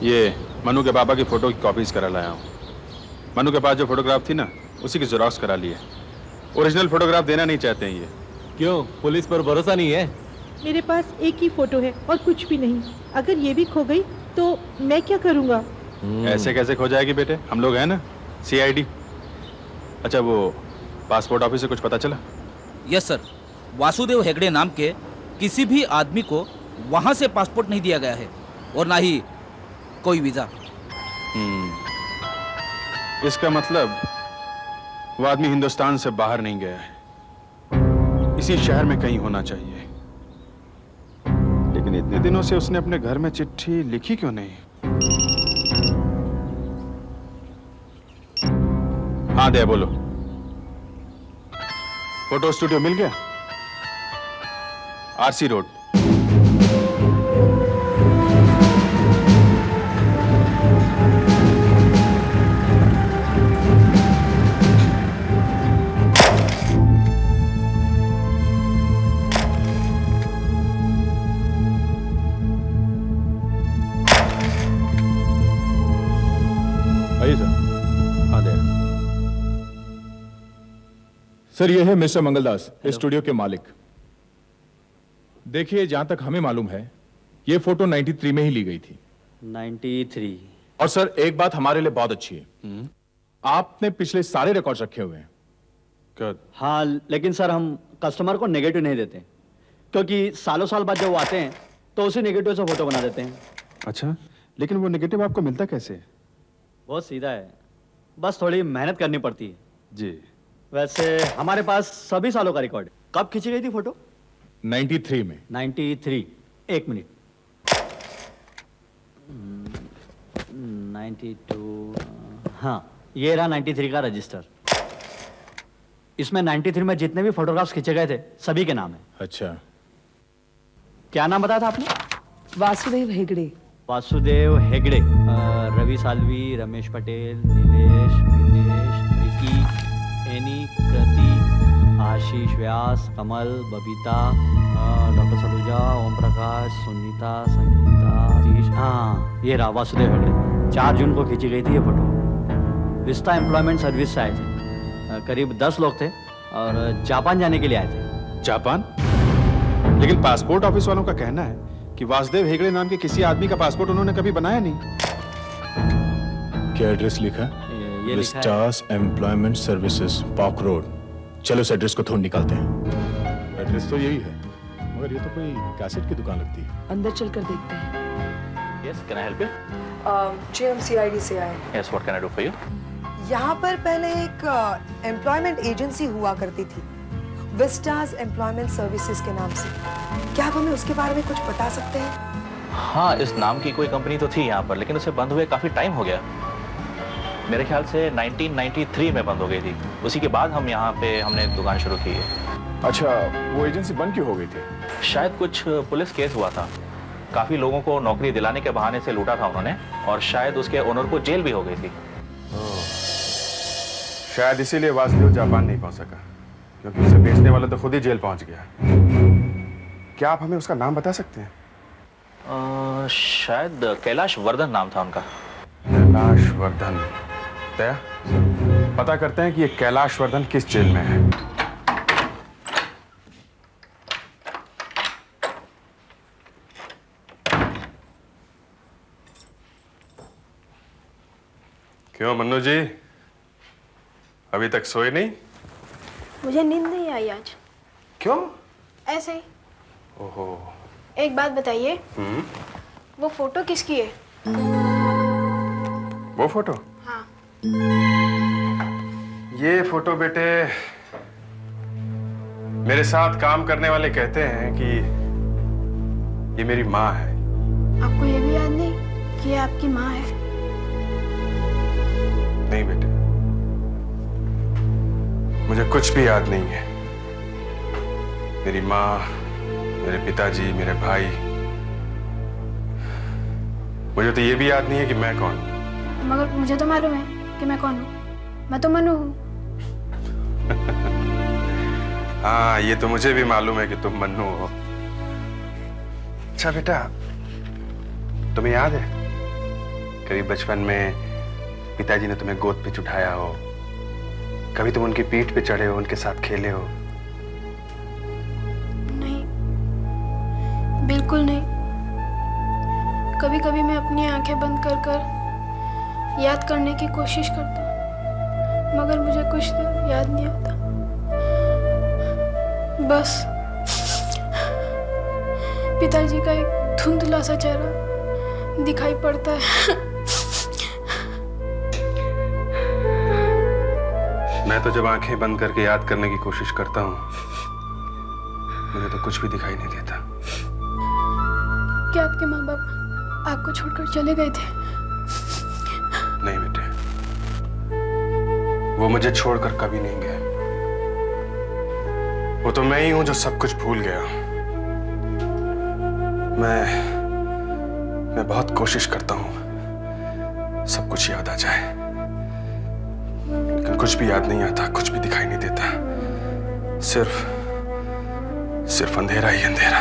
ये मनु के पापा की फोटो की कॉपीज करा लाया हूँ। मनु के पास जो फोटोग्राफ थी ना, उसी की जेरॉक्स करा ली है। ओरिजिनल फोटोग्राफ देना नहीं चाहते हैं ये। क्यों, पुलिस पर भरोसा नहीं है? मेरे पास एक ही फोटो है और कुछ भी नहीं। अगर ये भी खो गई तो मैं क्या करूँगा? ऐसे कैसे खो जाएगी बेटे, हम लोग हैं ना CID। अच्छा, वो पासपोर्ट ऑफिस से कुछ पता चला? यस सर, वासुदेव हेगड़े नाम के किसी भी आदमी को वहां से पासपोर्ट नहीं दिया गया है और ना ही कोई वीजा। इसका मतलब वो आदमी हिंदुस्तान से बाहर नहीं गया है, इसी शहर में कहीं होना चाहिए। लेकिन इतने दिनों से उसने अपने घर में चिट्ठी लिखी क्यों नहीं? हाँ दया, बोलो। फोटो स्टूडियो मिल गया? RC road. आइए सर। हाँ दया। सर, ये है मिस्टर मंगलदास, इस स्टूडियो के मालिक। देखिए, जहां तक हमें मालूम है ये फोटो 93 में ही ली गई थी। 93। और सर, एक बात हमारे लिए बहुत अच्छी है, आपने पिछले सारे रिकॉर्ड्स रखे हुए हैं। हाँ, लेकिन सर हम कस्टमर को नेगेटिव नहीं देते, क्योंकि सालों साल बाद जब वो आते हैं तो उसी नेगेटिव से फोटो बना देते हैं। अच्छा, लेकिन वो नेगेटिव आपको मिलता कैसे? बहुत सीधा है, बस थोड़ी मेहनत करनी पड़ती है जी। वैसे हमारे पास सभी सालों का रिकॉर्ड है। कब खींची गई थी फोटो? 93 में। 93। एक मिनट। 92। हाँ, ये रहा 93 का रजिस्टर। इसमें 93 में जितने भी फोटोग्राफ्स खींचे गए थे सभी के नाम है। अच्छा, क्या नाम बताया था आपने? वासुदेव हेगड़े। वासुदेव हेगड़े। रवि सालवी, रमेश पटेल, नीलेश, विदेश, रिकी, एनी, कृति, आशीष व्यास, कमल, बबीता, डॉक्टर सलूजा, ओम प्रकाश, सुनीता, संगीता, आशीष। हाँ, ये रहा वासुदेव हेगड़े। 4 जून को खींची गई थी ये फोटो। विस्टा एम्प्लॉयमेंट सर्विस से आए थे। करीब 10 लोग थे और जापान जाने के लिए आए थे। जापान? लेकिन पासपोर्ट ऑफिस वालों का कहना है कि वासुदेव हेगड़े नाम के किसी आदमी का पासपोर्ट उन्होंने कभी बनाया नहीं। क्या एड्रेस लिखा? ये Vistas employment services, park road. चलो इस एड्रेस को थोड़ा निकालते हैं। एड्रेस तो यही है, मगर ये तो कोई कैसेट की दुकान लगती है। अंदर चलकर देखते हैं। Yes, can I help you? जी, हम CID से आए। Yes, what can I do for you? यहाँ पर पहले एक एम्प्लॉयमेंट एजेंसी हुआ करती थी, विस्टास एम्प्लॉयमेंट सर्विसेज के नाम से। क्या आप हमें उसके बारे में कुछ बता सकते हैं? हाँ, इस नाम की कोई कंपनी तो थी यहाँ पर, लेकिन उसे बंद हुए काफी टाइम हो गया। मेरे ख्याल से 1993 में बंद हो गई थी। उसी के बाद हम यहाँ पे हमने दुकान शुरू की है। अच्छा, वो एजेंसी बंद क्यों हो गई थी? शायद कुछ पुलिस केस हुआ था, काफी लोगों को नौकरी दिलाने के बहाने से लूटा था उन्होंने, और शायद उसके ओनर को जेल भी हो गई थी। शायद इसीलिए वासुदेव जापान नहीं पहुंच सका, क्योंकि उसे बेचने वाला तो खुद ही जेल पहुंच गया। क्या आप हमें उसका नाम बता सकते हैं? शायद कैलाश वर्धन नाम था उनका। कैलाश वर्धन। दया, पता करते हैं कि ये कैलाश वर्धन किस जेल में है। क्यों मन्नू जी, अभी तक सोए नहीं? मुझे नींद नहीं आई आज। क्यों? ऐसे ही। ओहो। एक बात बताइए, वो फोटो किसकी है? वो फोटो? हाँ। ये फोटो बेटे, मेरे साथ काम करने वाले कहते हैं कि ये मेरी माँ है। आपको ये भी याद नहीं कि ये आपकी माँ है? नहीं बेटे, मुझे कुछ भी याद नहीं है। मेरी माँ, मेरे पिताजी, मेरे भाई, मुझे तो ये भी याद नहीं है कि मैं कौन हूं। मगर मुझे तो मालूम है कि मैं कौन हूँ। मैं तो मनु हूँ। हाँ, ये तो मुझे भी मालूम है कि तुम मन्नू हो। अच्छा बेटा, तुम्हें याद है कभी बचपन में पिताजी ने तुम्हें गोद पे उठाया हो, कभी तुम उनकी पीठ पे चढ़े हो, उनके साथ खेले हो? नहीं, बिल्कुल नहीं। कभी कभी मैं अपनी आंखें बंद कर कर याद करने की कोशिश करता हूँ, मगर मुझे कुछ तो याद नहीं आता। बस पिताजी का एक धुंधला सा चेहरा दिखाई पड़ता है। मैं तो जब आंखें बंद करके याद करने की कोशिश करता हूँ, मुझे तो कुछ भी दिखाई नहीं देता। क्या आपके माँ बाप आपको छोड़कर चले गए थे? नहीं बेटे, वो मुझे छोड़कर कभी नहीं गए। वो तो मैं ही हूं जो सब कुछ भूल गया। मैं बहुत कोशिश करता हूं सब कुछ याद आ जाए, लेकिन कुछ भी याद नहीं आता, कुछ भी दिखाई नहीं देता। सिर्फ अंधेरा ही अंधेरा।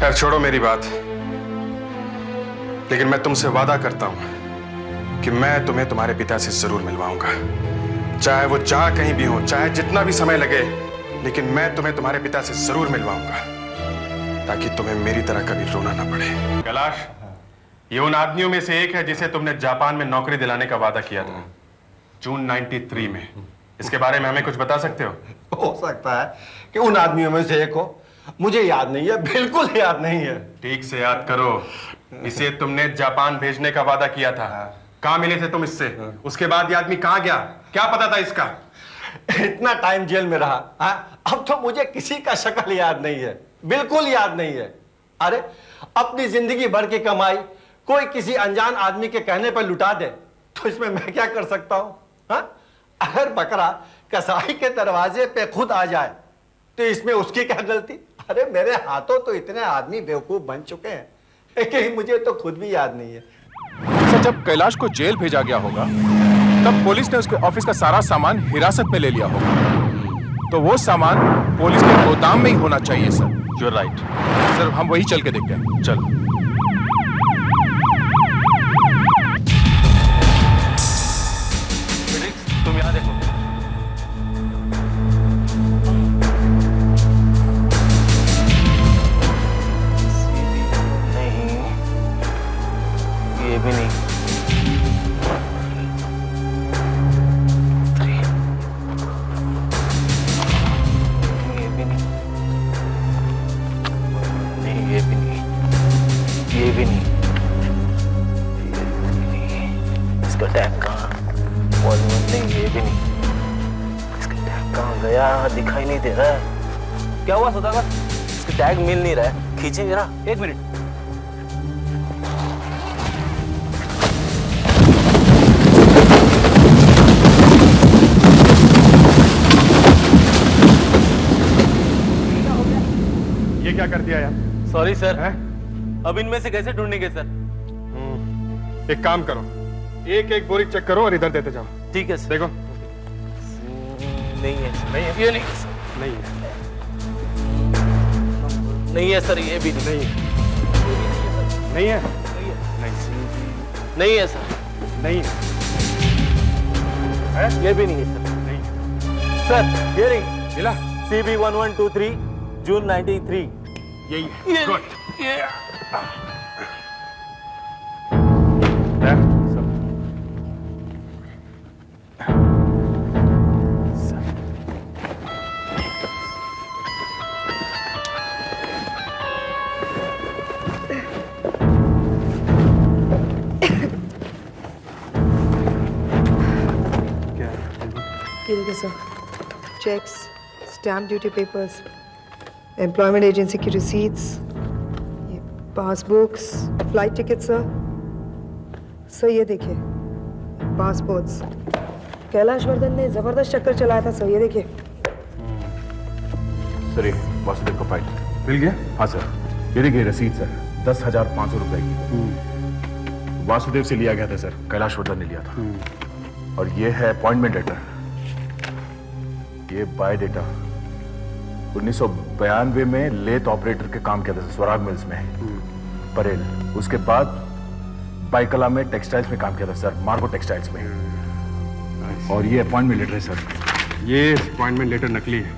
खैर छोड़ो मेरी बात, लेकिन मैं तुमसे वादा करता हूं कि मैं तुम्हें तुम्हारे पिता से जरूर मिलवाऊंगा, चाहे वो जहां कहीं भी हो, चाहे जितना भी समय लगे, लेकिन मैं तुम्हें तुम्हारे पिता से जरूर मिलवाऊंगा, ताकि तुम्हें मेरी तरह कभी रोना ना पड़े। कैलाश, ये उन आदमियों में से एक है जिसे तुमने जापान में नौकरी दिलाने का वादा किया था जून 93 में। इसके बारे में हमें कुछ बता सकते हो सकता है कि उन आदमियों में से एक हो। मुझे याद नहीं है, बिल्कुल याद नहीं है। ठीक से याद करो। इसे तुमने जापान भेजने का वादा किया था। कहां मिले थे तुम इससे? उसके बाद ये आदमी कहां गया? क्या पता था इसका? इतना टाइम जेल में रहा, अब तो मुझे किसी का शक्ल याद नहीं है, बिल्कुल याद नहीं है। अरे अपनी जिंदगी भर की कमाई कोई किसी अनजान आदमी के कहने पर लुटा दे तो इसमें मैं क्या कर सकता हूं? अगर बकरा कसाई के दरवाजे पे खुद आ जाए तो इसमें उसकी क्या गलती? अरे मेरे हाथों तो इतने आदमी बेवकूफ बन चुके हैं कि मुझे तो खुद भी याद नहीं है। सर, जब कैलाश को जेल भेजा गया होगा तब पुलिस ने उसके ऑफिस का सारा सामान हिरासत में ले लिया होगा, तो वो सामान पुलिस के गोदाम में ही होना चाहिए sir. You are right sir, हम वही चल के देखते हैं। चल। तुम यहाँ देखो। नहीं, ये भी नहीं। ये भी नहीं। नहीं, ये भी नहीं। ये भी नहीं। इसका टैग कहाँ? नहीं, ये भी नहीं। इसका टैग कहाँ गया? दिखाई नहीं दे रहा है। क्या हुआ सौदागर? इसका टैग मिल नहीं रहा है। खींचेंगे ना? एक मिनट। ये क्या कर दिया यार? Sorry sir. अब इनमें से कैसे ढूंढेंगे सर? एक काम करो, एक एक बोरी चेक करो और इधर देते जाओ। ठीक है सर। देखो। नहीं है। नहीं है? ये नहीं है सर। नहीं है। नहीं है सर, ये भी नहीं। नहीं है। नहीं है? नहीं है सर। नहीं है? ये भी नहीं है सर। नहीं सर, हियरिंग मिला? CB 1123 जून 93। यही है। गुड। ये देखिए sir, checks, stamp duty papers, employment agency की रिसीट्स, ये पासबुक्स, फ्लाइट टिकट सर। सर ये देखिए, पासपोर्ट्स। कैलाश वर्धन ने जबरदस्त चक्कर चलाया था सर, ये देखिए। सर ये वासुदेव का फाइल मिल गया? हाँ सर, ये देखिए रसीद सर, 10,500 रुपए की। वासुदेव से लिया गया था सर, कैलाश वर्धन ने लिया था। और ये है अपॉइंटमेंट लेटर, ये बायोडेटा। 1992 में लेथ ऑपरेटर के काम किया था स्वराग मिल्स में परेल। उसके बाद बाइकला में टेक्सटाइल्स में काम किया था सर, मार्गो टेक्सटाइल्स में। और ये अपॉइंटमेंट लेटर है सर। ये अपॉइंटमेंट लेटर नकली है।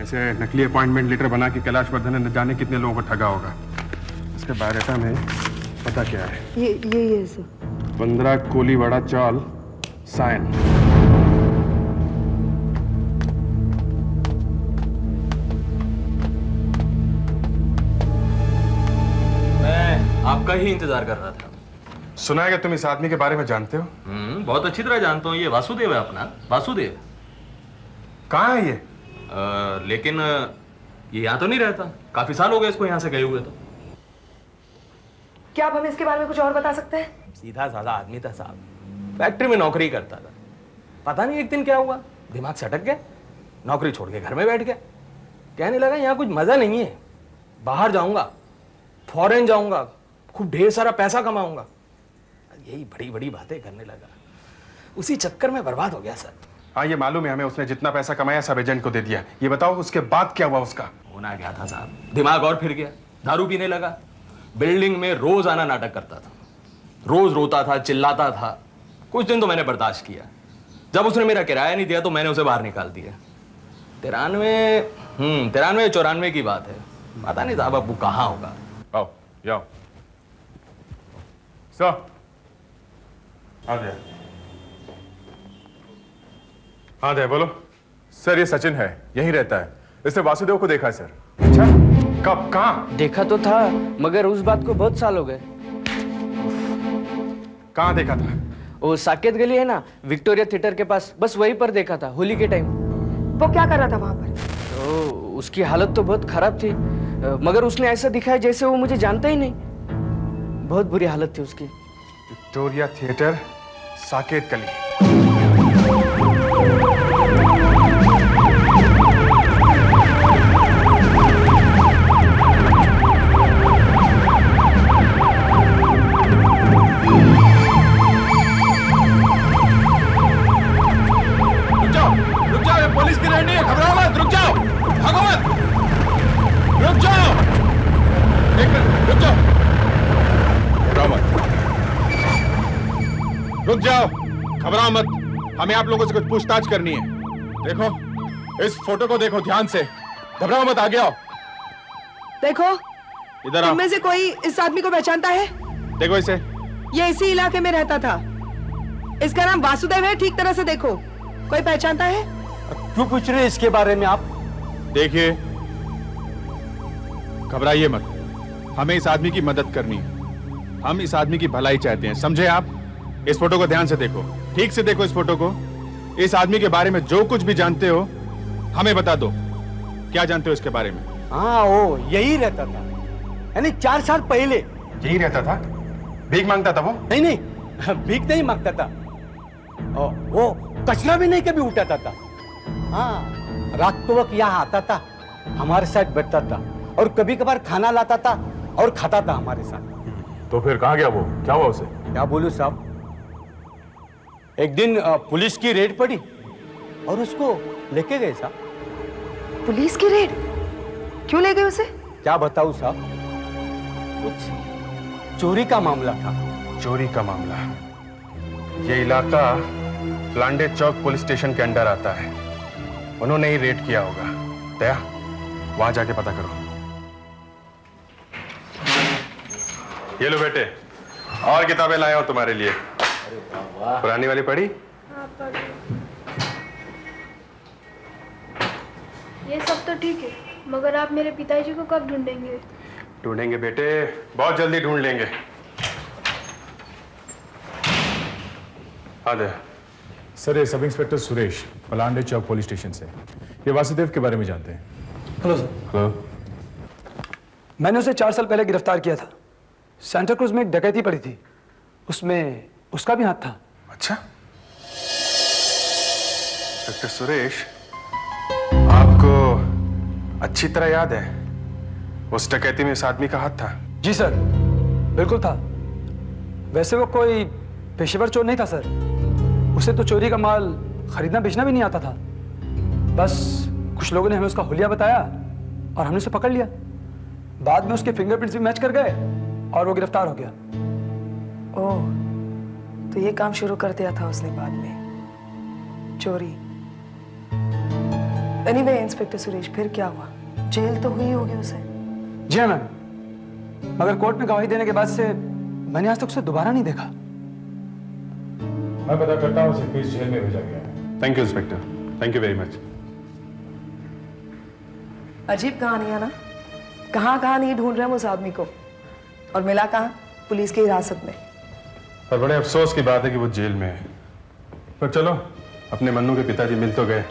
ऐसे नकली अपॉइंटमेंट लेटर बना के कैलाश वर्धन ने न जाने कितने लोगों को ठगा होगा। इसके बायोडाटा में पता क्या है? ये सर। 15 कोलीवाड़ा चौल, साइन। मैं आपका ही इंतजार कर रहा था। सुना है कि तुम इस आदमी के बारे में जानते हो? बहुत अच्छी तरह जानता हूँ। ये वासुदेव है अपना, वासुदेव। कहाँ है ये? लेकिन ये यहाँ तो नहीं रहता। काफी साल हो गए इसको यहाँ से गए हुए। तो क्या आप हमें इसके बारे में कुछ और बता सकते हैं? सीधा साधा आदमी था साहब, फैक्ट्री में नौकरी करता था। पता नहीं एक दिन क्या हुआ, दिमाग सटक गया, नौकरी छोड़ के घर में बैठ गया। कहने लगा यहाँ कुछ मजा नहीं है, बाहर जाऊंगा, फॉरेन जाऊंगा, खूब ढेर सारा पैसा कमाऊंगा। यही बड़ी बड़ी बातें करने लगा। उसी चक्कर में बर्बाद हो गया सर। हाँ ये मालूम है हमें, उसने जितना पैसा कमाया सब एजेंट को दे दिया। ये बताओ उसके बाद क्या हुआ उसका? होना क्या था साहब, दिमाग और फिर गया, दारू पीने लगा। बिल्डिंग में रोज आना नाटक करता था, रोज रोता था, चिल्लाता था। कुछ दिन तो मैंने बर्दाश्त किया। जब उसने मेरा किराया नहीं दिया तो मैंने उसे बाहर निकाल दिया। 93-94 की बात है। पता नहीं साहब अब वो कहाँ होगा। आओ जाओ सर। हाँ दे बोलो। सर ये सचिन है, यहीं रहता है। इसने वासुदेव को देखा है सर। अच्छा, कब, कहाँ? देखा तो था, मगर उस बात को बहुत साल हो गए। कहाँ देखा था? वो साकेत गली है ना, विक्टोरिया थिएटर के पास, बस वहीं पर देखा था, होली के टाइम। वो क्या कर रहा था वहां पर? तो उसकी हालत तो बहुत खराब थी, मगर उसने ऐसा दिखाया जैसे वो मुझे जानता ही नहीं। बहुत बुरी हालत थी उसकी। विक्टोरिया थिएटर, साकेत गली। रुक जाओ, ये पुलिस की रेड नहीं है, घबराओ मत, रुक जाओ, भागो मत, रुक जाओ, एक मिनट, रुक जाओ, घबराओ मत, रुक जाओ, घबराओ मत। हमें आप लोगों से कुछ पूछताछ करनी है। देखो, इस फोटो को देखो ध्यान से, घबराओ मत, आगे आओ। देखो, इधर आओ। इनमें से कोई इस आदमी को पहचानता है? देखो इसे। ये इसी इलाके में रहता था। इसका नाम वासुदेव है, ठीक तरह से देखो। कोई पहचानता है? क्यों पूछ रहे हैं इसके बारे में आप? देखिए, घबराइए मत, हमें इस आदमी की मदद करनी है। हम इस आदमी की भलाई चाहते हैं, समझे आप? इस फोटो को ध्यान से देखो, ठीक से देखो इस फोटो को। इस आदमी के बारे में जो कुछ भी जानते हो हमें बता दो। क्या जानते हो इसके बारे में? हाँ, वो यही रहता था, यानी 4 साल पहले। यही रहता था? भीख मांगता था वो? नहीं नहीं, भीख नहीं मांगता था, वो कचरा भी नहीं कभी उठाता था। हाँ, रात को वक्त यहाँ आता था, हमारे साथ बैठता था और कभी कभार खाना लाता था और खाता था हमारे साथ। तो फिर कहाँ गया वो? क्या हुआ उसे? क्या बोलूं साहब, एक दिन पुलिस की रेड पड़ी और उसको लेके गए साहब। पुलिस की रेड? क्यों ले गए उसे? क्या बताऊं साहब, कुछ चोरी का मामला था। चोरी का मामला? ये इलाका लांडे चौक पुलिस स्टेशन के अंडर आता है, उन्होंने ही रेड किया होगा। दया, वहां जाके पता करो। ये लो बेटे, और किताबें लाया हूं तुम्हारे लिए। पुरानी वाली पढ़ी? ये सब तो ठीक है, मगर आप मेरे पिताजी को कब ढूंढेंगे? ढूंढेंगे बेटे, बहुत जल्दी ढूंढ लेंगे। हाँ दया। सर ये सब इंस्पेक्टर सुरेश, पलांडे चौक पुलिस स्टेशन से। ये वासुदेव के बारे में जानते हैं। Hello sir. हेलो। मैंने उसे 4 साल पहले गिरफ्तार किया था। सेंटा क्रूज में एक डकैती पड़ी थी, उसमें उसका भी हाथ था। अच्छा, इंस्पेक्टर सुरेश, आपको अच्छी तरह याद है उस डकैती में इस आदमी का हाथ था? जी सर, बिल्कुल था। वैसे वो कोई पेशेवर चोर नहीं था सर। उसे तो चोरी का माल खरीदना बेचना भी नहीं आता था। बस कुछ लोगों ने हमें उसका हुलिया बताया और हमने उसे पकड़ लिया। बाद में उसके फिंगरप्रिंट्स भी मैच कर गए और वो गिरफ्तार हो गया। ओह, तो ये काम शुरू कर दिया था उसने बाद में, चोरी। एनीवे इंस्पेक्टर सुरेश, फिर क्या हुआ? जेल तो हुई होगी उसे। जी हाँ मैम, मगर कोर्ट में गवाही देने के बाद से मैंने आज तक उसे दोबारा नहीं देखा। मैं पता करता हूँ, उसे किस जेल में भेजा गया है। Thank you inspector, thank you very much. अजीब कहानी है ना, कहाँ नहीं ढूंढ रहे हम उस आदमी को, और मिला कहाँ? पुलिस की हिरासत में। पर बड़े अफसोस की बात है कि वो जेल में है। पर चलो, अपने मन्नू के पिताजी मिल तो गए।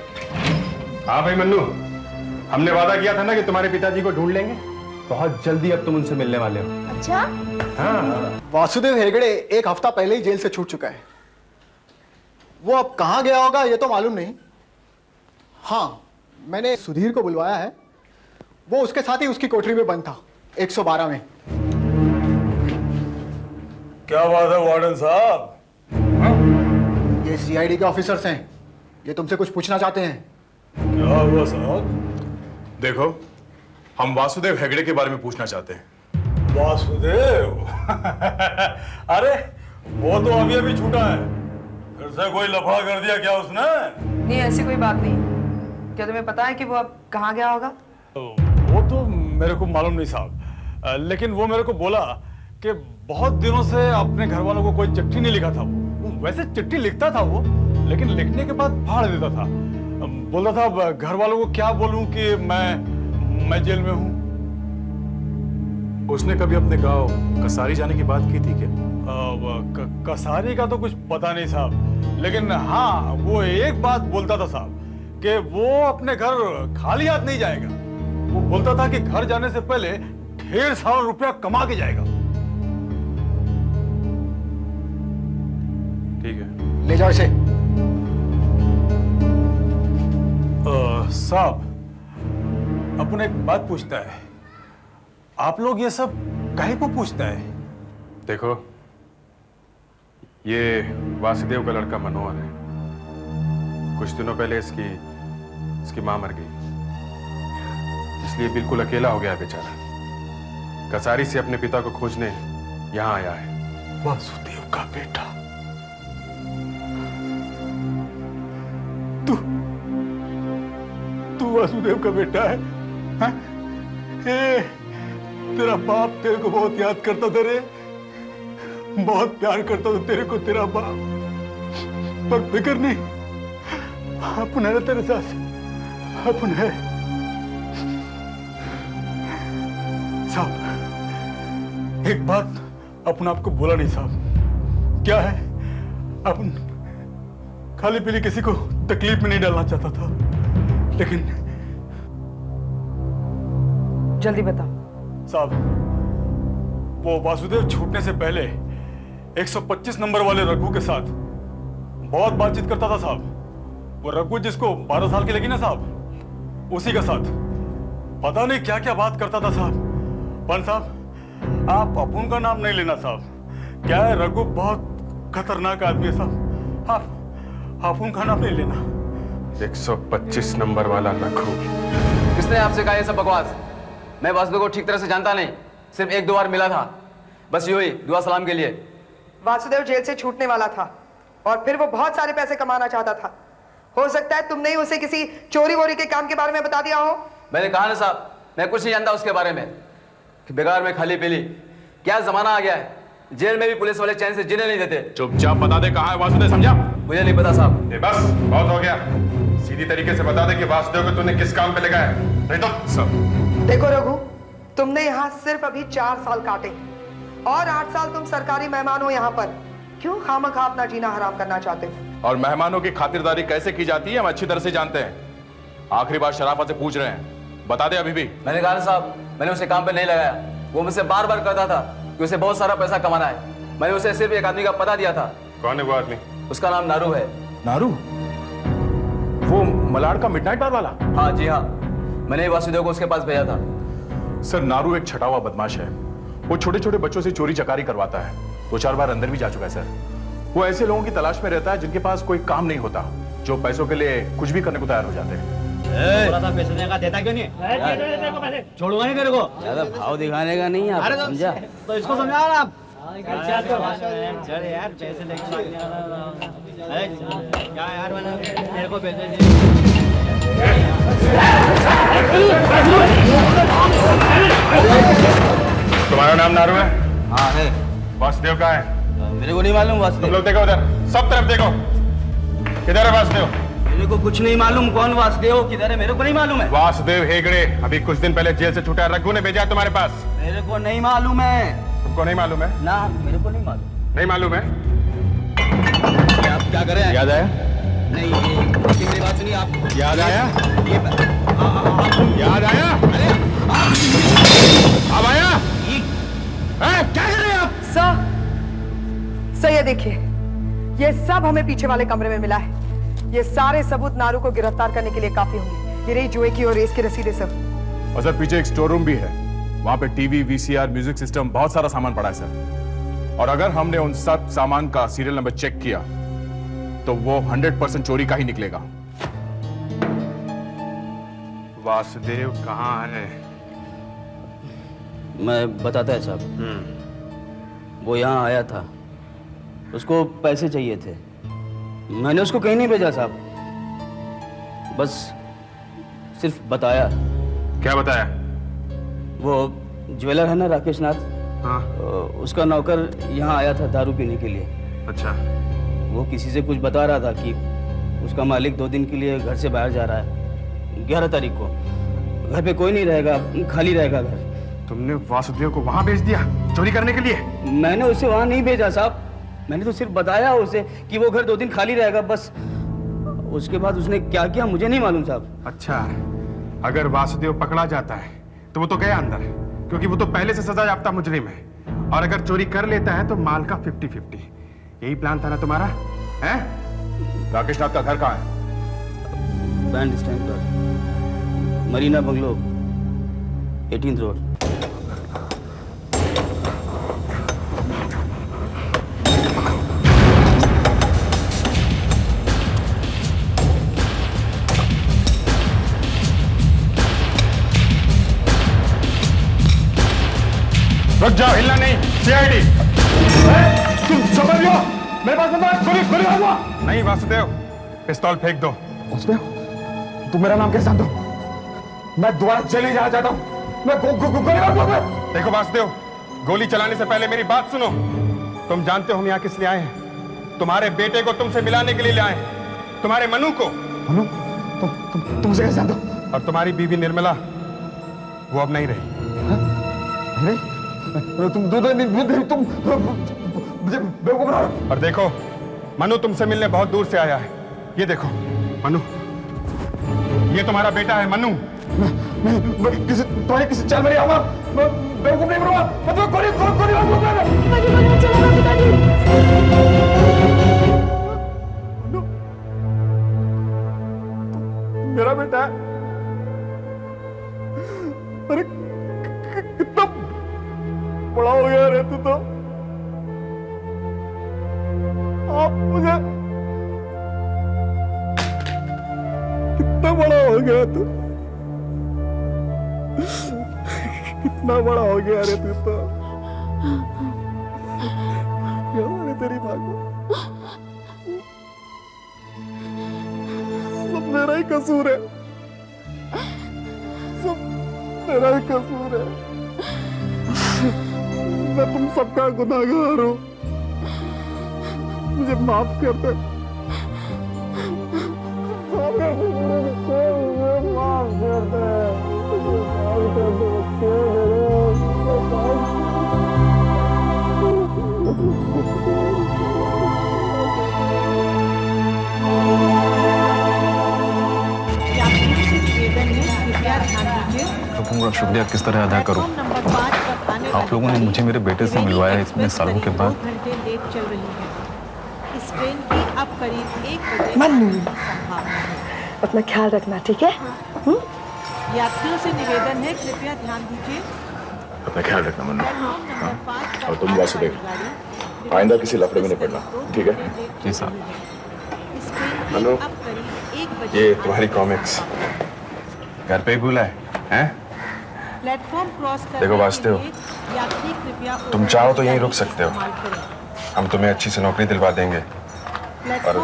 हाँ भाई मन्नू, हमने वादा किया था ना कि तुम्हारे पिताजी को ढूंढ लेंगे। बहुत जल्दी अब तुम उनसे मिलने वाले हो। अच्छा? हाँ। वासुदेव हेगड़े 1 हफ्ता पहले ही जेल से छूट चुका है। वो अब कहाँ गया होगा ये तो मालूम नहीं। हाँ, मैंने सुधीर को बुलवाया है। वो उसके साथ ही उसकी कोठरी में बंद था, 112 में। क्या बात है वार्डन साहब? ये सीआईडी के ऑफिसर्स हैं, ये तुमसे कुछ पूछना चाहते हैं। क्या हुआ साहब? देखो, हम वासुदेव हेगड़े के बारे में पूछना चाहते हैं। वासुदेव? अरे वो तो अभी छूटा है। फिर से कोई लफड़ा कर दिया क्या उसने? नहीं, ऐसी कोई बात नहीं। क्या तुम्हें पता है कि वो अब कहाँ गया होगा? वो तो मेरे को मालूम नहीं साहब, लेकिन वो मेरे को बोला कि बहुत दिनों से अपने घर वालों को कोई चिट्ठी नहीं लिखा था। वो वैसे चिट्ठी लिखता था वो, लेकिन लिखने के बाद फाड़ देता था। बोलता था घर वालों को क्या बोलूं कि मैं जेल में हूं। उसने कभी अपने गांव कसारी जाने की बात की थी क्या? कसारी का तो कुछ पता नहीं साहब, लेकिन हाँ वो एक बात बोलता था साहब कि वो अपने घर खाली हाथ नहीं जाएगा। वो बोलता था कि घर जाने से पहले ढेर सारा रुपया कमा के जाएगा। ठीक है, ले जाओ इसे। साहब, अपन एक बात पूछता है, आप लोग ये सब काहे को पूछता है? देखो, ये वासुदेव का लड़का मनोहर है। कुछ दिनों पहले इसकी मां मर गई, इसलिए बिल्कुल अकेला हो गया है बेचारा। कसारी से अपने पिता को खोजने यहां आया है। वासुदेव का बेटा? तू वासुदेव का बेटा है? हाँ? तेरा बाप तेरे को बहुत याद करता था रे, बहुत प्यार करता था तेरे को तेरा बाप। पर फिक्र नहीं, अपन है तेरे साथ, अपन है। साहब, एक बात अपन आपको बोला नहीं साहब। क्या है, अपन खाली पीली किसी को तकलीफ में नहीं डालना चाहता था, लेकिन जल्दी बताओ साहब। वो वासुदेव छूटने से पहले 125 नंबर वाले रघु के साथ बहुत बातचीत करता था साहब। वो रघु जिसको 12 साल की लगी ना साहब, उसी का साथ पता नहीं क्या क्या बात करता था साहब। पन साहब, आप अपुन का नाम नहीं लेना साहब। क्या है, रघु बहुत खतरनाक आदमी है साहब। आप अपुन का नाम नहीं लेना। 125 नंबर वाला रघु? किसने आपसे कहा ये सब बकवास? मैं वासुदेव को ठीक तरह से जानता नहीं, सिर्फ 1-2 बार मिला था, बस यूं ही दुआ सलाम के लिए। वासुदेव जेल से छूटने वाला था और फिर वो बहुत सारे पैसे कमाना चाहता था। हो सकता है तुमने ही उसे किसी चोरी वोरी के काम के बारे में बता दिया हो। मैंने कहा ना साहब, मैं कुछ नहीं जानता उसके बारे में। बेकार में खाली पीली, क्या जमाना आ गया है, जेल में भी पुलिस वाले चैन से जीने नहीं देते। चुपचाप बता दे कहाँ है वासुदेव, समझा? मुझे नहीं पता साहब। ये बस बहुत हो गया, सीधी तरीके से बता दे कि वासुदेव को तूने किस काम पे लगाया, नहीं तो सब। देखो रघु, तुमने यहाँ सिर्फ अभी 4 साल काटे और 8 साल तुम सरकारी मेहमान हो यहाँ पर। क्यों खामखा अपना जीना हराम करना चाहते हो? और मेहमानों की खातिरदारी कैसे की जाती है हम अच्छी तरह से जानते हैं। आखिरी बार शराफत से पूछ रहे हैं, बता दे अभी भी। मैंने कहा साहब, मैंने उसे काम पे नहीं लगाया। वो मुझसे बार बार कहता था कि उसे बहुत सारा पैसा कमाना है। मैंने उसे सिर्फ एक आदमी का पता दिया था। कौन है वो आदमी? उसका नाम नारू है। नारू? वो मलाड का मिडनाइट बार वाला? हाँ जी हाँ, मैंने वासुदेव को उसके पास भेजा था। सर नारू एक छटा हुआ बदमाश है। वो छोटे छोटे बच्चों से चोरी चकारी करवाता है। 2-4 बार अंदर भी जा चुका है सर। वो ऐसे लोगों की तलाश में रहता है जिनके पास कोई काम नहीं होता, जो पैसों के लिए कुछ भी करने को तैयार हो जाते हैं। थोड़ा सा पैसे देगा, देता क्यों नहीं? छोड़ूंगा नहीं तेरे को। ज्यादा भाव दिखाने का नहीं है, समझा? तो इसको समझाओ ना आप। चल यार पैसे लेके क्या यार, मैंने तेरे को पैसे तुम्हारा नाम नारू है? हाँ है। वासुदेव का है? मेरे को नहीं मालूम वासुदेव। तुम लोग देखो उधर, सब तरफ देखो, किधर है वासुदेव? मेरे को कुछ नहीं मालूम कौन वासुदेव किधर है, मेरे को नहीं मालूम है। वासुदेव हेगड़े अभी कुछ दिन पहले जेल से छूटा है, रघु ने भेजा है तुम्हारे पास। मेरे को नहीं मालूम है। तुमको नहीं मालूम है? ना, मेरे को नहीं मालूम। नहीं मालूम है? आप क्या कर रहे हैं? याद आया? नहीं, मेरी बात सुनिए आप। याद आया? याद आया? अरे अब आया? क्या कर रहे हैं आप? सर ये देखिए, ये सब हमें पीछे वाले कमरे में मिला है। ये सारे सबूत नारू को गिरफ्तार करने के लिए काफी होंगे। ये रही जुए की और रेस की रसीदें सब। और सर पीछे एक स्टोर रूम भी है, वहां पे टीवी, वीसीआर, म्यूजिक सिस्टम, बहुत सारा सामान पड़ा है सर। और अगर हमने उन सब सामान का सीरियल नंबर चेक किया तो वो 100% चोरी का ही निकलेगा। वासुदेव कहाँ है? मैं बताता है साहब। वो यहाँ आया था, उसको पैसे चाहिए थे। मैंने उसको कहीं नहीं भेजा साहब, बस सिर्फ बताया। क्या बताया? वो ज्वेलर है ना राकेश नाथ, हाँ। उसका नौकर यहाँ आया था दारू पीने के लिए। अच्छा। वो किसी से कुछ बता रहा था कि उसका मालिक 2 दिन के लिए घर से बाहर जा रहा है, 11 तारीख को। घर पे कोई नहीं रहेगा, खाली रहेगा घर। तुमने वासुदेव को वहां भेज दिया चोरी करने के लिए? मैंने उसे वहां नहीं भेजा साहब, मैंने तो सिर्फ बताया उसे कि वो घर 2 दिन खाली रहेगा, बस। उसके बाद उसने क्या किया मुझे नहीं मालूम साहब। अच्छा, अगर वासुदेव पकड़ा जाता है तो वो तो गया अंदर, क्योंकि वो तो पहले से सजा याफ्ता मुजरिम है। और अगर चोरी कर लेता है तो माल का 50-50। यही प्लान था ना तुम्हारा? हैं? राकेश नाथ का घर कहाँ है? बैंड स्टैंड पर, मरीना बंगलो, 18th रोड। रुक जाओ, हिलना नहीं। सीआईडी तुम समझ लो, मेरे पास गोली मारूंगा। नहीं वासुदेव, पिस्तौल फेंक दो। वासुदेव, तुम मेरा नाम कैसे जानते हो? मैं दोबारा जेल नहीं जाना चाहता हूं। मैं गोली मारूंगा। देखो वासुदेव, गोली चलाने से पहले मेरी बात सुनो। तुम जानते हो हम यहाँ किस लिए आए हैं? तुम्हारे बेटे को तुमसे मिलाने के लिए ले आए हैं, तुम्हारे मनु को। मनु? तुमसे कैसे जानते हो? और तुम्हारी बीवी निर्मला, वो अब नहीं रही। तुम बेवकूफ बना रहे हो। और देखो, मनु तुमसे मिलने बहुत दूर से आया है। ये देखो मनु, ये तुम्हारा बेटा है मनु। तुम्हारी किसी चाल में नहीं आऊंगा। मैं बेवकूफ नहीं बनूंगा। मैं तुम्हें गोली मेरा बेटा है। अरे कितना बड़ा हो गया रे तू तो। आप मुझे कितना बड़ा हो गया तू, कितना बड़ा हो गया रे तू तो। क्या तेरी माँ को सब मेरा ही कसूर है, सब मेरा ही कसूर है। मैं तुम सबका गुनाहगार हूं, मुझे माफ कर दे। माफ कर दे, माफ कर तो पूरा शुक्रिया किस तरह अदा करूं? आप लोगों ने मुझे मेरे बेटे से मिलवाया इतने सालों के बाद। इस ट्रेन की अब करीब 1 बजे मन्नू, आने की संभावना है। अपना ख्याल रखना, ठीक है? यात्रियों से निवेदन है, कृपया ध्यान दीजिए। अपना ख्याल रखना मन्नू। हाँ। और तुम वासुदेव, आइंदा किसी लफड़े में नहीं पड़ना, ठीक है? जी साहब। हेलो, ये तुम्हारी कॉमिक्स घर पे ही भूला है? प्लेटफॉर्म क्रॉस करने देखो वासुदेव, के लिए यात्री कृपया तुम चाहो तो यहीं रुक सकते हो, हम तुम्हें अच्छी से नौकरी दिलवा देंगे और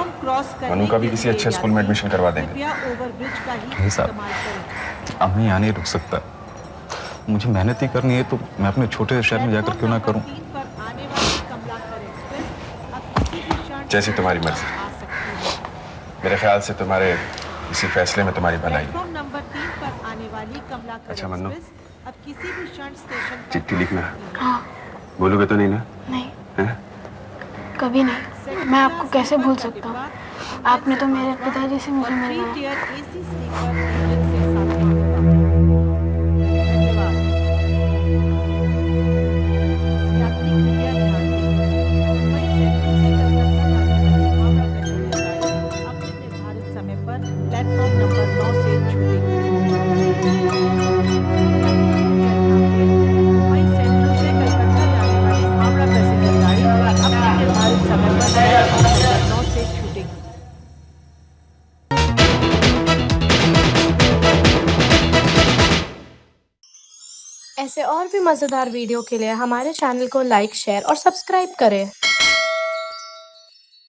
मनु का भी किसी अच्छे स्कूल में एडमिशन करवा देंगे। ओवरब्रिज का ही नहीं साहब, अब मैं यहाँ नहीं रुक सकता। मुझे मेहनत ही करनी है तो मैं अपने छोटे शहर में जाकर क्यों ना करूँ। जैसी तुम्हारी मर्जी। मेरे ख्याल से तुम्हारे इसी फैसले में तुम्हारी भलाई है। नंबर 3 पर आने वाली कमलाकर अच्छा मन्नू, अब किसी भी क्षण स्टेशन पर चिट्ठी लिखना। हाँ। बोलोगे तो नहीं ना? नहीं, हैं? कभी नहीं। मैं आपको कैसे भूल सकता हूँ? आपने तो मेरे पिताजी से मुझे मिलवाया। प्लेटफॉर्म नंबर 9 से छूटेगी। मुंबई सेंट्रल से कलकत्ता जाने वाली हावड़ा पैसेंजर गाड़ी अपने निर्धारित समय पर प्लेटफॉर्म नंबर 9 से छूटेगी। ऐसे और भी मज़ेदार वीडियो के लिए हमारे चैनल को लाइक, शेयर और सब्सक्राइब करें।